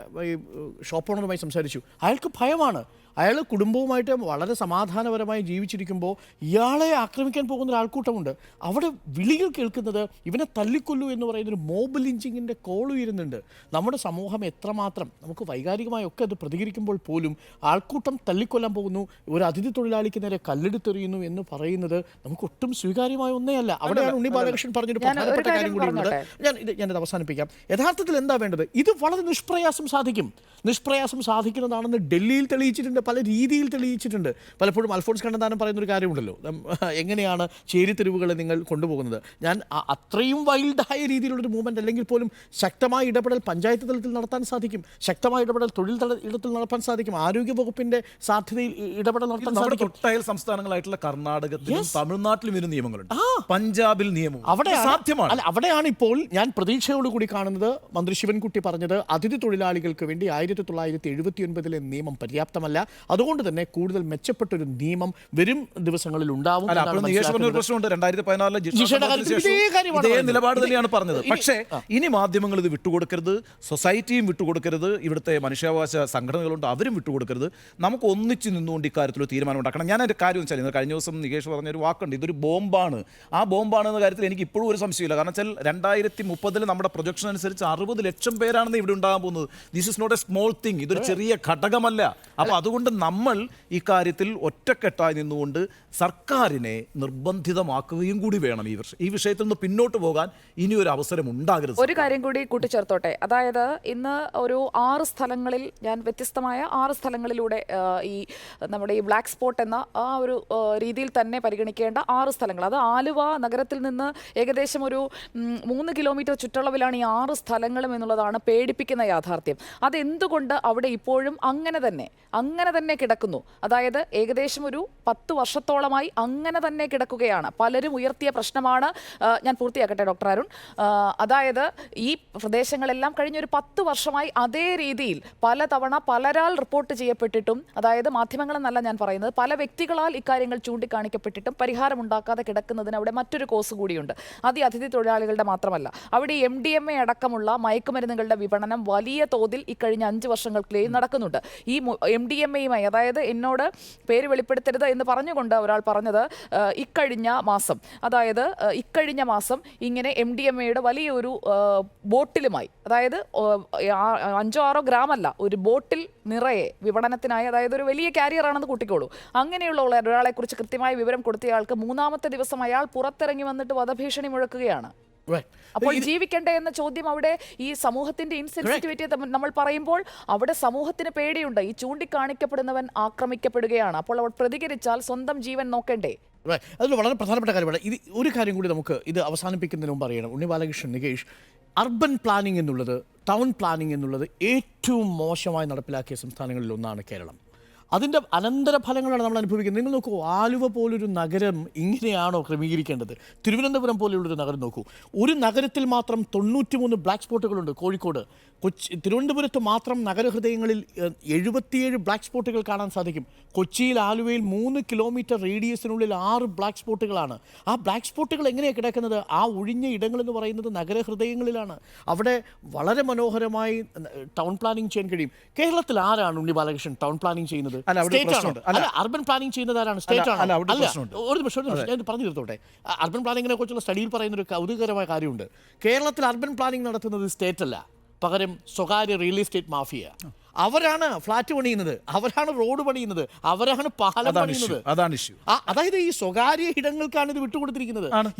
ഷോപ്പ് ഓണറുമായി സംസാരിച്ചു. അയാൾക്ക് ഭയമാണ്. അയാൾ കുടുംബവുമായിട്ട് വളരെ സമാധാനപരമായി ജീവിച്ചിരിക്കുമ്പോൾ ഇയാളെ ആക്രമിക്കാൻ പോകുന്ന ഒരാൾക്കൂട്ടമുണ്ട്. അവിടെ വിളികൾ കേൾക്കുന്നത് ഇവനെ തല്ലിക്കൊല്ലൂ എന്ന് പറയുന്നൊരു മോബ് ലിഞ്ചിങ്ങിൻ്റെ കോൾ ഉയരുന്നുണ്ട്. നമ്മുടെ സമൂഹം എത്രമാത്രം നമുക്ക് വൈകാരികമായൊക്കെ അത് പ്രതികരിക്കുമ്പോൾ പോലും ആൾക്കൂട്ടം തല്ലിക്കൊല്ലാൻ പോകുന്നു, ഒരു അതിഥി തൊഴിലാളിക്ക് നേരെ കല്ലെടുത്തെറിയുന്നു എന്ന് പറയുന്നത് നമുക്ക് ഒട്ടും സ്വീകാര്യമായ ഒന്നേ അല്ല. അവിടെയാണ് ഉണ്ണി ബാലകൃഷ്ണൻ പറഞ്ഞൊരു പ്രധാനപ്പെട്ട കാര്യം കൂടിയുള്ളത്. ഞാനത് അവസാനിപ്പിക്കാം. യഥാർത്ഥത്തിൽ എന്താ വേണ്ടത്? ഇത് വളരെ നിഷ്പ്രയാസം സാധിക്കുന്നതാണെന്ന് ഡൽഹിയിൽ തെളിയിച്ചിട്ടുണ്ട്, പല രീതിയിൽ തെളിയിച്ചിട്ടുണ്ട്. പലപ്പോഴും അൽഫോൺസ് കണ്ണന്താനം പറയുന്നൊരു കാര്യമുണ്ടല്ലോ, എങ്ങനെയാണ് ചേരിത്തെരുവുകളെ നിങ്ങൾ കൊണ്ടുപോകുന്നത്. ഞാൻ അത്രയും വൈൽഡായ രീതിയിലുള്ളൊരു മൂവ്മെൻറ്റ് അല്ലെങ്കിൽ പോലും ശക്തമായ ഇടപെടൽ പഞ്ചായത്ത് തലത്തിൽ നടത്താൻ സാധിക്കും, ശക്തമായ ഇടപെടൽ തൊഴിൽ ഇടത്തിൽ നടത്താൻ സാധിക്കും, ആരോഗ്യ വകുപ്പിൻ്റെ സാധ്യതയിൽ ഇടപെടൽ നടത്താൻ സാധിക്കും. തൊട്ടയൽ സംസ്ഥാനങ്ങളായിട്ടുള്ള കർണാടകത്തിലും തമിഴ്നാട്ടിലും ഇതിന് നിയമങ്ങളുണ്ട്, പഞ്ചാബിൽ നിയമം സാധ്യമാണ്. അല്ല, അവിടെയാണ് ഇപ്പോൾ ഞാൻ പ്രതീക്ഷയോടുകൂടി കാണുന്നത്. മന്ത്രി ശിവൻകുട്ടി പറഞ്ഞത് അതിഥി തൊഴിലാളികൾക്ക് വേണ്ടി 1979 നിയമം പര്യാപ്തമല്ല, അതുകൊണ്ട് തന്നെ കൂടുതൽ മെച്ചപ്പെട്ടൊരു നിയമം വരും ദിവസങ്ങളിൽ ഉണ്ടാവും അല്ല, എന്നാണ് അപ്പോൾ നികേഷ് പറഞ്ഞ ഒരു മനസ്സിലാക്കുന്നത്. പ്രശ്നമുണ്ട്. 2014 ജിഷയുടെ കാര്യത്തിൽ ഇതേ കാര്യമാണ് ഇതേ പറയുന്നത്. നിലപാട് തന്നെയാണ് പറഞ്ഞത്. പക്ഷേ ഇനി മാധ്യമങ്ങൾ ഇത് വിട്ടുകൊടുക്കരുത്, സൊസൈറ്റിയും വിട്ടുകൊടുക്കരുത്, ഇവിടുത്തെ മനുഷ്യാവകാശ സംഘടനകളുണ്ട് അവരും വിട്ടുകൊടുക്കരുത്. നമുക്ക് ഒന്നിച്ച് നിന്നുകൊണ്ട് ഇക്കാര്യത്തിൽ ഒരു തീരുമാനം ഉണ്ടാക്കണം. ഞാൻ ഒരു കാര്യം വെച്ചാൽ ഇന്ന് കഴിഞ്ഞ ദിവസം നികേഷ് പറഞ്ഞൊരു വാക്കുണ്ട്, ഇതൊരു ബോംബാണ്. ആ ബോംബാണ് എന്ന കാര്യത്തിൽ എനിക്ക് ഇപ്പോഴും ഒരു സംശയമില്ല. കാരണം വെച്ചാൽ 2030 നമ്മുടെ പ്രൊജക്ഷൻ അനുസരിച്ച് 60 ലക്ഷം പേരാണെന്ന് ഇവിടെ ഉണ്ടാകാൻ പോകുന്നത്. This is not a small thing. ഇതൊരു ചെറിയ ഘടകമല്ല. അപ്പോൾ അതുകൊണ്ട് നമ്മൾ ഇക്കാര്യത്തിൽ ഒറ്റക്കെട്ടായി നിന്നുകൊണ്ട് സർക്കാരിനെ നിർബന്ധിതമാക്കുകയും കൂടി വേണം. ഈ വിഷയത്തിൽ നിന്ന് പിന്നോട്ട് പോകാൻ ഇനി ഒരു അവസരം ഉണ്ടാകരുത്. ഒരു കാര്യം കൂടി കൂട്ടിച്ചേർത്തോട്ടെ. അതായത് ഇന്ന് ഒരു 6 സ്ഥലങ്ങളിൽ ഞാൻ വ്യത്യസ്തമായ 6 സ്ഥലങ്ങളിലൂടെ ഈ നമ്മുടെ ഈ ബ്ലാക്ക് സ്പോട്ട് എന്ന ആ ഒരു രീതിയിൽ തന്നെ പരിഗണിക്കേണ്ട 6 സ്ഥലങ്ങൾ, അത് ആലുവ നഗരത്തിൽ നിന്ന് ഏകദേശം ഒരു 3 കിലോമീറ്റർ ചുറ്റളവിലാണ് ഈ 6 സ്ഥലങ്ങളും എന്നുള്ളതാണ് പേടിപ്പിക്കുന്ന യാഥാർത്ഥ്യം. അതെന്തുകൊണ്ട് അവിടെ ഇപ്പോഴും അങ്ങനെ തന്നെ കിടക്കുന്നു? അതായത് ഏകദേശം ഒരു 10 വർഷത്തോളമായി അങ്ങനെ തന്നെ കിടക്കുകയാണ്. പലരും ഉയർത്തിയ പ്രശ്നമാണ്. ഞാൻ പൂർത്തിയാക്കട്ടെ ഡോക്ടർ അരുൺ. അതായത് ഈ പ്രദേശങ്ങളെല്ലാം കഴിഞ്ഞൊരു 10 വർഷമായി അതേ രീതിയിൽ പലതവണ പലരാൽ റിപ്പോർട്ട് ചെയ്യപ്പെട്ടിട്ടും, അതായത് മാധ്യമങ്ങളെന്നല്ല ഞാൻ പറയുന്നത്, പല വ്യക്തികളാൽ ഇക്കാര്യങ്ങൾ ചൂണ്ടിക്കാണിക്കപ്പെട്ടിട്ടും പരിഹാരമുണ്ടാക്കാതെ കിടക്കുന്നതിന് അവിടെ മറ്റൊരു കോസ് കൂടിയുണ്ട്. അത് ഈ അതിഥി തൊഴിലാളികളുടെ മാത്രമല്ല. അവിടെ MDMA അടക്കമുള്ള മയക്കുമരുന്നുകളുടെ വിപണനം വലിയ തോതിൽ ഇക്കഴിഞ്ഞ 5 വർഷങ്ങൾക്കിടയിൽ നടക്കുന്നുണ്ട്. ഈ MDMAയുമായി, അതായത് എന്നോട് പേര് വെളിപ്പെടുത്തരുത് എന്ന് പറഞ്ഞുകൊണ്ട് ഒരാൾ പറഞ്ഞത് ഇക്കഴിഞ്ഞ മാസം ഇങ്ങനെ MDMAയുടെ വലിയൊരു ബോട്ടിലുമായി, അതായത് 5-6 ഗ്രാമല്ല, ഒരു ബോട്ടിൽ നിറയെ വിപണനത്തിനായി, അതായത് ഒരു വലിയ കാരിയറാണെന്ന് കൂട്ടിക്കോളൂ, അങ്ങനെയുള്ള ഒരാളെ കുറിച്ച് കൃത്യമായ വിവരം കൊടുത്തയാൾക്ക് 3-ാമത്തെ ദിവസം അയാൾ പുറത്തിറങ്ങി വന്നിട്ട് വധഭീഷണി മുഴക്കുകയാണ്. അപ്പോൾ ജീവിക്കണ്ടേ എന്ന ചോദ്യം അവിടെ ഈ സമൂഹത്തിന്റെ ഇൻസെൻസിറ്റിവിറ്റി നമ്മൾ പറയുമ്പോൾ അവിടെ സമൂഹത്തിന് പേടിയുണ്ട്. ഈ ചൂണ്ടിക്കാണിക്കപ്പെടുന്നവൻ ആക്രമിക്കപ്പെടുകയാണ്. അപ്പോൾ അവൾ പ്രതികരിച്ചാൽ സ്വന്തം ജീവൻ നോക്കണ്ടേ? അതിൽ വളരെ പ്രധാനപ്പെട്ട കാര്യമാണ് ഇത്. ഒരു കാര്യം കൂടി നമുക്ക് ഇത് അവസാനിപ്പിക്കുന്നതിന് മുമ്പ് അറിയണം. ഉണ്ണി ബാലകൃഷ്ണൻ, നികേഷ്, അർബൻ പ്ലാനിംഗ് എന്നുള്ളത്, ടൗൺ പ്ലാനിംഗ് എന്നുള്ളത് ഏറ്റവും മോശമായി നടപ്പിലാക്കിയ സംസ്ഥാനങ്ങളിൽ ഒന്നാണ് കേരളം. അതിൻ്റെ അനന്തരഫലങ്ങളാണ് നമ്മൾ അനുഭവിക്കുന്നത്. നിങ്ങൾ നോക്കൂ, ആലുവ പോലൊരു നഗരം ഇങ്ങനെയാണോ ക്രമീകരിക്കേണ്ടത്? തിരുവനന്തപുരം പോലെയുള്ളൊരു നഗരം നോക്കൂ. ഒരു നഗരത്തിൽ മാത്രം 93 ബ്ലാക്ക് സ്പോട്ടുകളുണ്ട്. കോഴിക്കോട്, തിരുവനന്തപുരത്ത് മാത്രം നഗരഹൃദയങ്ങളിൽ 77 ബ്ലാക്ക് സ്പോട്ടുകൾ കാണാൻ സാധിക്കും. കൊച്ചിയിൽ, ആലുവയിൽ 3 കിലോമീറ്റർ റേഡിയസിനുള്ളിൽ 6 ബ്ലാക്ക് സ്പോട്ടുകളാണ്. ആ ബ്ലാക്ക് സ്പോട്ടുകൾ എങ്ങനെയാണ് കിടക്കുന്നത്? ആ ഒഴിഞ്ഞ ഇടങ്ങളെന്ന് പറയുന്നത് നഗരഹൃദയങ്ങളിലാണ്. അവിടെ വളരെ മനോഹരമായി ടൗൺ പ്ലാനിങ് ചെയ്യാൻ കഴിയും. കേരളത്തിൽ ആരാണ് ഉണ്ണി ബാലകൃഷ്ണൻ ടൗൺ പ്ലാനിങ് ചെയ്യുന്നത്? അർബൻ പ്ലാനിംഗ് ചെയ്യുന്നത് ആരാണ്? സ്റ്റേറ്റ് ആണ്. ഒരു നിമിഷം ഞാൻ പറഞ്ഞു തീർത്തോട്ടെ. അർബൻ പ്ലാനിങ്ങിനെ കുറിച്ചുള്ള സ്റ്റഡിയിൽ പറയുന്നൊരു കൗതുകകരമായ കാര്യമുണ്ട്. കേരളത്തിൽ അർബൻ പ്ലാനിംഗ് നടത്തുന്നത് സ്റ്റേറ്റ് അല്ല, പകരം സ്വകാര്യ റിയൽ എസ്റ്റേറ്റ് മാഫിയ. അവരാണ് ഫ്ലാറ്റ് പണിയുന്നത്, അവരാണ് റോഡ് പണിയുന്നത്, അവരാണ് പാലം പണിയുന്നത്. അതാണ് ഇഷ്യൂ. അതായത് ഈ സ്വകാര്യ ഇടങ്ങൾക്കാണ് ഇത് വിട്ടുകൊടുത്തിരിക്കുന്നത്.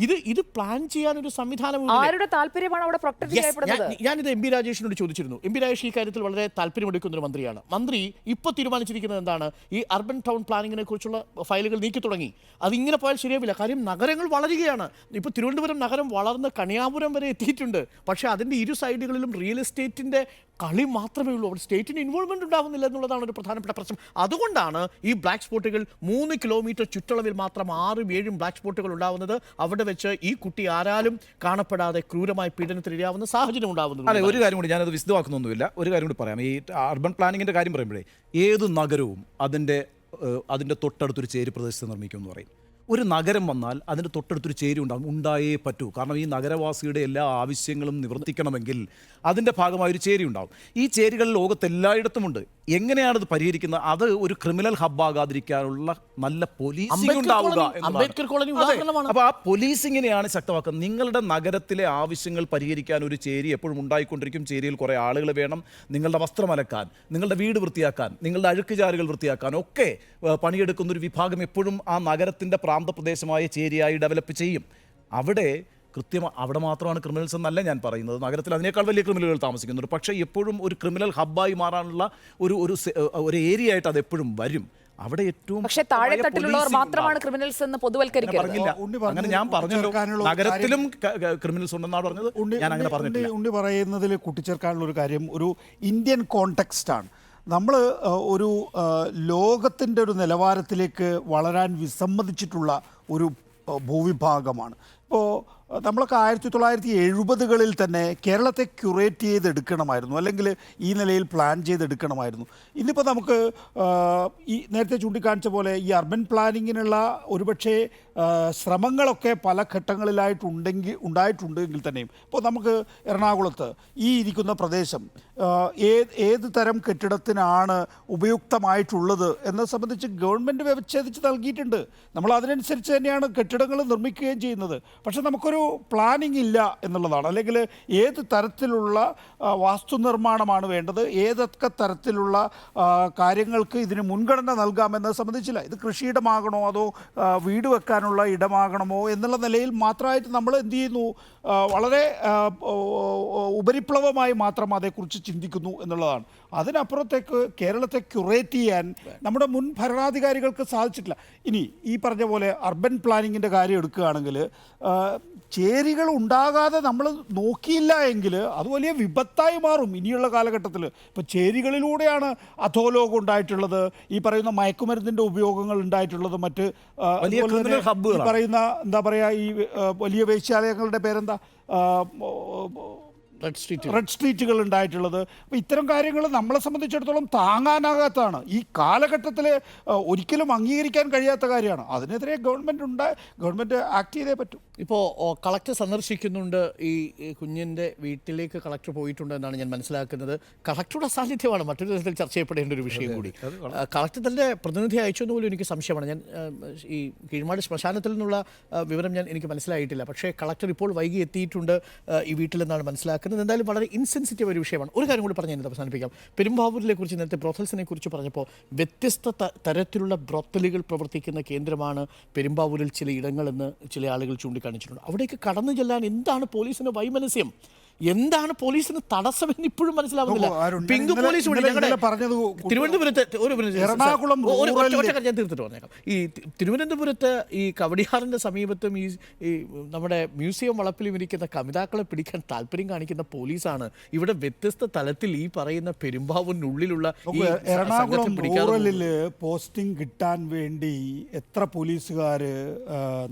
ഇത് പ്ലാൻ ചെയ്യാൻ ഒരു സംവിധാനം. ആരുടെ താല്പര്യമാണ് അവിടെ പ്രൊട്ടക്ട് ചെയ്യപ്പെടുന്നത്? ഞാനിത് എം പി രാജേഷിനോട് ചോദിച്ചിരുന്നു. എം പി രാജേഷ് ഈ കാര്യത്തിൽ വളരെ താല്പര്യമെടുക്കുന്ന ഒരു മന്ത്രിയാണ്. മന്ത്രി ഇപ്പോൾ തീരുമാനിച്ചിരിക്കുന്നത് എന്താണ്? ഈ അർബൻ ടൗൺ പ്ലാനിങ്ങിനെ കുറിച്ചുള്ള ഫയലുകൾ നീക്കി തുടങ്ങി. അതിങ്ങനെ പോയാൽ ശരിയാവില്ല. കാര്യം നഗരങ്ങൾ വളരുകയാണ്. ഇപ്പോൾ തിരുവനന്തപുരം നഗരം വളർന്ന് കണിയാപുരം വരെ എത്തിയിട്ടുണ്ട്. പക്ഷേ അതിൻ്റെ ഇരു സൈഡുകളിലും റിയൽ എസ്റ്റേറ്റിൻ്റെ കളി മാത്രമേ ഉള്ളൂ. അവിടെ സ്റ്റേറ്റിന് ഇൻവോൾവ്മെന്റ് ഉണ്ടാകുന്നില്ല എന്നുള്ളതാണ് ഒരു പ്രധാനപ്പെട്ട പ്രശ്നം. അതുകൊണ്ടാണ് ഈ ബ്ലാക്ക് സ്പോട്ടുകൾ 3 കിലോമീറ്റർ ചുറ്റളവിൽ മാത്രം 6-7 ബ്ലാക്ക് സ്പോട്ടുകൾ ഉണ്ടാവുന്നത്. അവിടെ വെച്ച് ഈ കുട്ടി ആരാലും കാണപ്പെടാതെ ക്രൂരമായ പീഡനത്തിനിരയാവുന്ന സാഹചര്യം ഉണ്ടാവുന്നത്. അതെ, ഒരു കാര്യം കൂടി, ഞാനത് വിശദമാക്കുന്നൊന്നുമില്ല, ഒരു കാര്യം കൂടി പറയാം. ഈ അർബൻ പ്ലാനിങ്ങിൻ്റെ കാര്യം പറയുമ്പോഴേ, ഏത് നഗരവും അതിൻ്റെ തൊട്ടടുത്തൊരു ചേരി പ്രദേശത്ത് നിർമ്മിക്കുമെന്ന് പറയും. ഒരു നഗരം വന്നാൽ അതിൻ്റെ തൊട്ടടുത്തൊരു ചേരി ഉണ്ടായേ പറ്റൂ. കാരണം ഈ നഗരവാസിയുടെ എല്ലാ ആവശ്യങ്ങളും നിവർത്തിക്കണമെങ്കിൽ അതിൻ്റെ ഭാഗമായൊരു ചേരി ഉണ്ടാവും. ഈ ചേരികൾ ലോകത്ത് എല്ലായിടത്തുമുണ്ട്. എങ്ങനെയാണത് പരിഹരിക്കുന്നത്? അത് ഒരു ക്രിമിനൽ ഹബ്ബാകാതിരിക്കാനുള്ള നല്ല പോലീസിംഗ് ഉണ്ടാവുക. അപ്പോൾ ആ പോലീസിങ്ങിനെയാണ് ശക്തമാക്കുന്നത്. നിങ്ങളുടെ നഗരത്തിലെ ആവശ്യങ്ങൾ പരിഹരിക്കാൻ ഒരു ചേരി എപ്പോഴും ഉണ്ടായിക്കൊണ്ടിരിക്കും. ചേരിയിൽ കുറേ ആളുകൾ വേണം. നിങ്ങളുടെ വസ്ത്രം അലക്കാൻ, നിങ്ങളുടെ വീട് വൃത്തിയാക്കാൻ, നിങ്ങളുടെ അഴുക്കുചാലുകൾ വൃത്തിയാക്കാൻ ഒക്കെ പണിയെടുക്കുന്ന ഒരു വിഭാഗം എപ്പോഴും ആ നഗരത്തിൻ്റെ പ്രാന്തപ്രദേശമായ ചേരിയായി ഡെവലപ്പ് ചെയ്യും. അവിടെ മാത്രമാണ് ക്രിമിനൽസ് എന്നല്ല ഞാൻ പറയുന്നത്. നഗരത്തിൽ അതിനേക്കാൾ വലിയ ക്രിമിനലുകൾ താമസിക്കുന്നുണ്ട്. പക്ഷേ എപ്പോഴും ഒരു ക്രിമിനൽ ഹബ്ബായി മാറാനുള്ള ഒരു ഏരിയ ആയിട്ട് അത് എപ്പോഴും വരും. അവിടെ ഏറ്റവും പക്ഷേ താഴെത്തട്ടിലുള്ളവർ മാത്രമാണ് ക്രിമിനൽസ് എന്ന് പൊതുവൽക്കരിക്കുന്നത്. അങ്ങനെ ഞാൻ പറഞ്ഞല്ലോ, നഗരത്തിലും ക്രിമിനൽസ് ഉണ്ടെന്നാണ് പറഞ്ഞത്. ഞാൻ അങ്ങനെ പറഞ്ഞിട്ടില്ല. ഉണ്ണി പറയുന്നതിൽ കൂട്ടിച്ചേർക്കാനുള്ള ഒരു കാര്യം ഒരു ഇന്ത്യൻ കോണ്ടെക്സ്റ്റാണ്. നമ്മൾ ഒരു ലോകത്തിൻ്റെ ഒരു നിലവാരത്തിലേക്ക് വളരാൻ വിസമ്മതിച്ചിട്ടുള്ള ഒരു ഭൂവിഭാഗമാണ്. ഇപ്പോൾ നമ്മളൊക്കെ 1970-കളിൽ തന്നെ കേരളത്തെ ക്യൂറേറ്റ് ചെയ്തെടുക്കണമായിരുന്നു, അല്ലെങ്കിൽ ഈ നിലയിൽ പ്ലാൻ ചെയ്തെടുക്കണമായിരുന്നു. ഇന്നിപ്പോൾ നമുക്ക് ഈ നേരത്തെ ചൂണ്ടിക്കാണിച്ച പോലെ ഈ അർബൻ പ്ലാനിങ്ങിനുള്ള ഒരുപക്ഷെ ശ്രമങ്ങളൊക്കെ പല ഉണ്ടായിട്ടുണ്ടെങ്കിൽ തന്നെയും ഇപ്പോൾ നമുക്ക് എറണാകുളത്ത് ഈ ഇരിക്കുന്ന പ്രദേശം ഏത് തരം കെട്ടിടത്തിനാണ് ഉപയുക്തമായിട്ടുള്ളത് എന്നത് സംബന്ധിച്ച് ഗവൺമെൻറ് വ്യവച്ഛേദിച്ച് നൽകിയിട്ടുണ്ട്. നമ്മൾ അതിനനുസരിച്ച് തന്നെയാണ് കെട്ടിടങ്ങൾ നിർമ്മിക്കുകയും ചെയ്യുന്നത്. പക്ഷേ നമുക്കൊരു പ്ലാനിങ് ഇല്ല എന്നുള്ളതാണ്. അല്ലെങ്കിൽ ഏത് തരത്തിലുള്ള വാസ്തുനിർമ്മാണമാണ് വേണ്ടത്, ഏതൊക്കെ തരത്തിലുള്ള കാര്യങ്ങൾക്ക് ഇതിന് മുൻഗണന നൽകാമെന്നത് സംബന്ധിച്ചില്ല. ഇത് കൃഷിയിടമാകണോ അതോ വീട് വെക്കാനുള്ള ഇടമാകണമോ എന്നുള്ള നിലയിൽ മാത്രമായിട്ട് നമ്മൾ എന്ത് ചെയ്യുന്നു, വളരെ ഉപരിപ്ലവമായി മാത്രം അതേക്കുറിച്ച് ചിന്തിക്കുന്നു എന്നുള്ളതാണ്. അതിനപ്പുറത്തേക്ക് കേരളത്തെ ക്യൂറേറ്റ് ചെയ്യാൻ നമ്മുടെ മുൻ ഭരണാധികാരികൾക്ക് സാധിച്ചിട്ടില്ല. ഇനി ഈ പറഞ്ഞ പോലെ അർബൻ പ്ലാനിങ്ങിൻ്റെ കാര്യം എടുക്കുകയാണെങ്കിൽ ചേരികൾ ഉണ്ടാകാതെ നമ്മൾ നോക്കിയില്ല എങ്കിൽ അത് വലിയ വിപത്തായി മാറും ഇനിയുള്ള കാലഘട്ടത്തിൽ. ഇപ്പോൾ ചേരികളിലൂടെയാണ് അധോലോകം ഉണ്ടായിട്ടുള്ളത്, ഈ പറയുന്ന മയക്കുമരുന്നിൻ്റെ ഉപയോഗങ്ങൾ ഉണ്ടായിട്ടുള്ളത്, മറ്റ് ഈ പറയുന്ന എന്താ പറയുക ഈ വലിയ വേശ്യാലയങ്ങളുടെ പേരെന്താ, റെഡ് സ്ട്രീറ്റുകൾ ഉണ്ടായിട്ടുള്ളത്. അപ്പോൾ ഇത്തരം കാര്യങ്ങൾ നമ്മളെ സംബന്ധിച്ചിടത്തോളം താങ്ങാനാകാത്തതാണ്. ഈ കാലഘട്ടത്തിൽ ഒരിക്കലും അംഗീകരിക്കാൻ കഴിയാത്ത കാര്യമാണ്. അതിനെതിരെ ഗവൺമെൻറ് ആക്ട് ചെയ്തേ പറ്റൂ. ഇപ്പോൾ കളക്ടർ സന്ദർശിക്കുന്നുണ്ട്, ഈ കുഞ്ഞിൻ്റെ വീട്ടിലേക്ക് കളക്ടർ പോയിട്ടുണ്ട് എന്നാണ് ഞാൻ മനസ്സിലാക്കുന്നത്. കളക്ടറുടെ സാന്നിധ്യമാണ് മറ്റൊരു തരത്തിൽ ചർച്ച ചെയ്യപ്പെടേണ്ട ഒരു വിഷയം കൂടി. കളക്ടർ തൻ്റെ പ്രതിനിധി അയച്ചെന്ന് പോലും എനിക്ക് സംശയമാണ്. ഞാൻ ഈ കീഴ്മാട് ശ്മശാനത്തിൽ നിന്നുള്ള വിവരം എനിക്ക് മനസ്സിലായിട്ടില്ല. പക്ഷേ കളക്ടർ ഇപ്പോൾ വൈകി എത്തിയിട്ടുണ്ട് ഈ വീട്ടിലെന്നാണ് മനസ്സിലാക്കുന്നത്. എന്തായാലും വളരെ ഇൻസെൻസിറ്റീവ് ഒരു വിഷയമാണ്. ഒരു കാര്യം കൂടി പറഞ്ഞ് ഞാൻ അവസാനിപ്പിക്കാം. പെരുമ്പാവൂരിനെ കുറിച്ച്, നേരത്തെ ബ്രോത്തൽസിനെ കുറിച്ച് പറഞ്ഞപ്പോൾ വ്യത്യസ്ത തരത്തിലുള്ള ബ്രോത്തലുകൾ പ്രവർത്തിക്കുന്ന കേന്ദ്രമാണ് പെരുമ്പാവൂരിൽ ചില ഇടങ്ങളെന്ന് ചില ആളുകൾ ചൂണ്ടിക്കാണിച്ചിട്ടുണ്ട്. അവിടേക്ക് കടന്നു ചെല്ലാൻ എന്താണ് പോലീസിന് വൈമനസ്യം, എന്താണ് പോലീസിന് തടസ്സമെന്ന് ഇപ്പോഴും മനസ്സിലാവുന്നില്ല. പിങ്ക് പോലീസ് തിരുവനന്തപുരത്ത് ഞാൻ തീർത്തിട്ട് പറഞ്ഞേക്കാം. ഈ തിരുവനന്തപുരത്ത് ഈ കവടിയാറിൻ്റെ സമീപത്തും ഈ നമ്മുടെ മ്യൂസിയം വളപ്പിലും ഇരിക്കുന്ന കമിതാക്കളെ പിടിക്കാൻ താല്പര്യം കാണിക്കുന്ന പോലീസാണ് ഇവിടെ വ്യത്യസ്ത തലത്തിൽ ഈ പറയുന്ന പെരുമ്പാവൂരിനുള്ളിലുള്ള എറണാകുളം റൂറലിൽ പോസ്റ്റിംഗ് കിട്ടാൻ വേണ്ടി എത്ര പോലീസുകാർ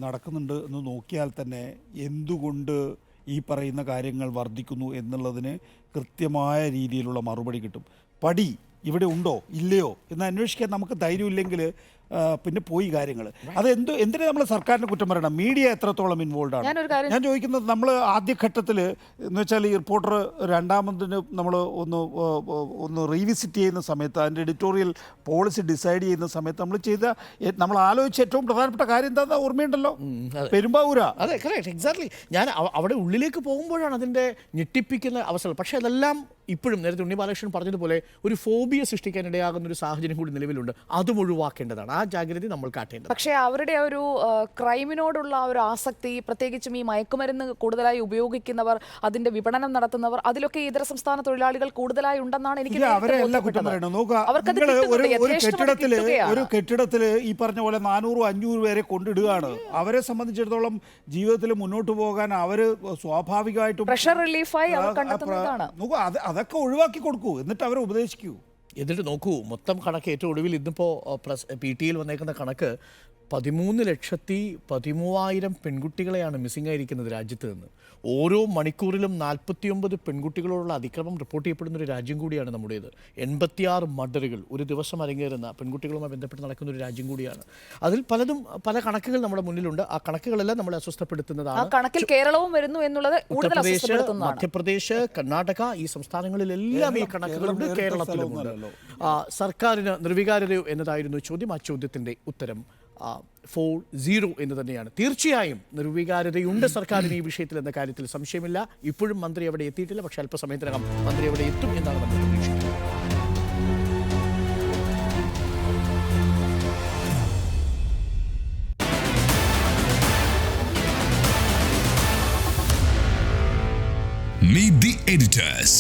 നടക്കുന്നുണ്ട് എന്ന് നോക്കിയാൽ തന്നെ എന്തുകൊണ്ട് ഈ പറയുന്ന കാര്യങ്ങൾ വർദ്ധിക്കുന്നു എന്നുള്ളതിന് കൃത്യമായ രീതിയിലുള്ള മറുപടി കിട്ടും. പടി ഇവിടെ ഉണ്ടോ ഇല്ലയോ എന്ന് അന്വേഷിക്കാൻ നമുക്ക് ധൈര്യമില്ലെങ്കിൽ പിന്നെ പോയി കാര്യങ്ങൾ അത് എന്തിനാ നമ്മൾ സർക്കാരിനെ കുറ്റം പറയണം? മീഡിയ എത്രത്തോളം ഇൻവോൾവ് ആണ്? ഞാൻ ചോദിക്കുന്നത്, നമ്മൾ ആദ്യഘട്ടത്തിൽ എന്ന് വെച്ചാൽ ഈ റിപ്പോർട്ടർ രണ്ടാമതിന് നമ്മൾ ഒന്ന് റീവിസിറ്റ് ചെയ്യുന്ന സമയത്ത്, അതിൻ്റെ എഡിറ്റോറിയൽ പോളിസി ഡിസൈഡ് ചെയ്യുന്ന സമയത്ത് നമ്മൾ ആലോചിച്ച ഏറ്റവും പ്രധാനപ്പെട്ട കാര്യം എന്താണെന്ന് ഓർമ്മയുണ്ടല്ലോ, പെരുമ്പാവൂരാ. അതെ, കറക്റ്റ്, എക്സാക്ട്ലി. ഞാൻ അവിടെ ഉള്ളിലേക്ക് പോകുമ്പോഴാണ് അതിൻ്റെ ഞെട്ടിപ്പിക്കുന്ന അവസരം. പക്ഷേ അതെല്ലാം ഇപ്പോഴും നേരത്തെ ഉണ്ണി ബാലകൃഷ്ണൻ പറഞ്ഞതുപോലെ ഒരു ഫോബിയ സൃഷ്ടിക്കാൻ ഇടയാകുന്ന ഒരു സാഹചര്യം കൂടി നിലവിലുണ്ട്. അതും ഒഴിവാക്കേണ്ടതാണ്. ആ ജാഗ്രത നമ്മൾ കാട്ടേണ്ടത്. പക്ഷേ അവരുടെ ഒരു ക്രൈമിനോടുള്ള ഒരു ആസക്തി, പ്രത്യേകിച്ചും ഈ മയക്കുമരുന്ന് കൂടുതലായി ഉപയോഗിക്കുന്നവർ, അതിന്റെ വിപണനം നടത്തുന്നവർ, അതിലൊക്കെ ഇതര സംസ്ഥാന തൊഴിലാളികൾ കൂടുതലായി ഉണ്ടെന്നാണ് എനിക്ക് ഒരു കെട്ടിടത്തിൽ ഈ പറഞ്ഞ പോലെ 400-500 പേരെ കൊണ്ടിടുകയാണ്. അവരെ സംബന്ധിച്ചിടത്തോളം ജീവിതത്തിൽ മുന്നോട്ട് പോകാൻ അവർ സ്വാഭാവികമായിട്ടും പ്രഷർ റിലീഫായി അവർ കണ്ടെത്തുന്നതാണ്. അതൊക്കെ ഒഴിവാക്കി കൊടുക്കൂ, എന്നിട്ട് അവരെ ഉപദേശിക്കൂ. എന്നിട്ട് നോക്കൂ, മൊത്തം കണക്ക് ഏറ്റവും ഒടുവിൽ ഇന്നിപ്പോൾ PTയിൽ വന്നേക്കുന്ന കണക്ക് 13,13,000 പെൺകുട്ടികളെയാണ് മിസ്സിംഗ് ആയിരിക്കുന്നത് രാജ്യത്ത് നിന്ന്. ഓരോ മണിക്കൂറിലും 49 പെൺകുട്ടികളോടുള്ള അതിക്രമം റിപ്പോർട്ട് ചെയ്യപ്പെടുന്ന ഒരു രാജ്യം കൂടിയാണ് നമ്മുടേത്. 86 മർഡറുകൾ ഒരു ദിവസം അരങ്ങേറുന്ന പെൺകുട്ടികളുമായി ബന്ധപ്പെട്ട് നടക്കുന്ന ഒരു രാജ്യം കൂടിയാണ്. അതിൽ പല കണക്കുകൾ നമ്മുടെ മുന്നിലുണ്ട്. ആ കണക്കുകളെല്ലാം നമ്മളെ അസ്വസ്ഥപ്പെടുത്തുന്നതാണ്. കണക്കിൽ കേരളവും വരുന്നു എന്നുള്ളത് ഉത്തർപ്രദേശ്, മധ്യപ്രദേശ്, കർണാടക, ഈ സംസ്ഥാനങ്ങളിലെല്ലാം ഈ കണക്കുകളുണ്ട്, കേരളത്തിലുമുണ്ട്. സർക്കാരിന് നിർവികാരതയോ എന്നതായിരുന്നു ചോദ്യം. ആ ചോദ്യത്തിൻ്റെ ഉത്തരം 4-0 എന്ന് തന്നെയാണ്. തീർച്ചയായും നിർവികാരതയുണ്ട് സർക്കാരിന് ഈ വിഷയത്തിൽ എന്ന കാര്യത്തിൽ സംശയമില്ല. ഇപ്പോഴും മന്ത്രി അവിടെ എത്തിയിട്ടില്ല. പക്ഷേ അല്പസമയത്തിനകം മന്ത്രി അവിടെ എത്തും എന്നാണ് നമ്മൾ പ്രതീക്ഷിക്കുന്നത്. Meet the editors.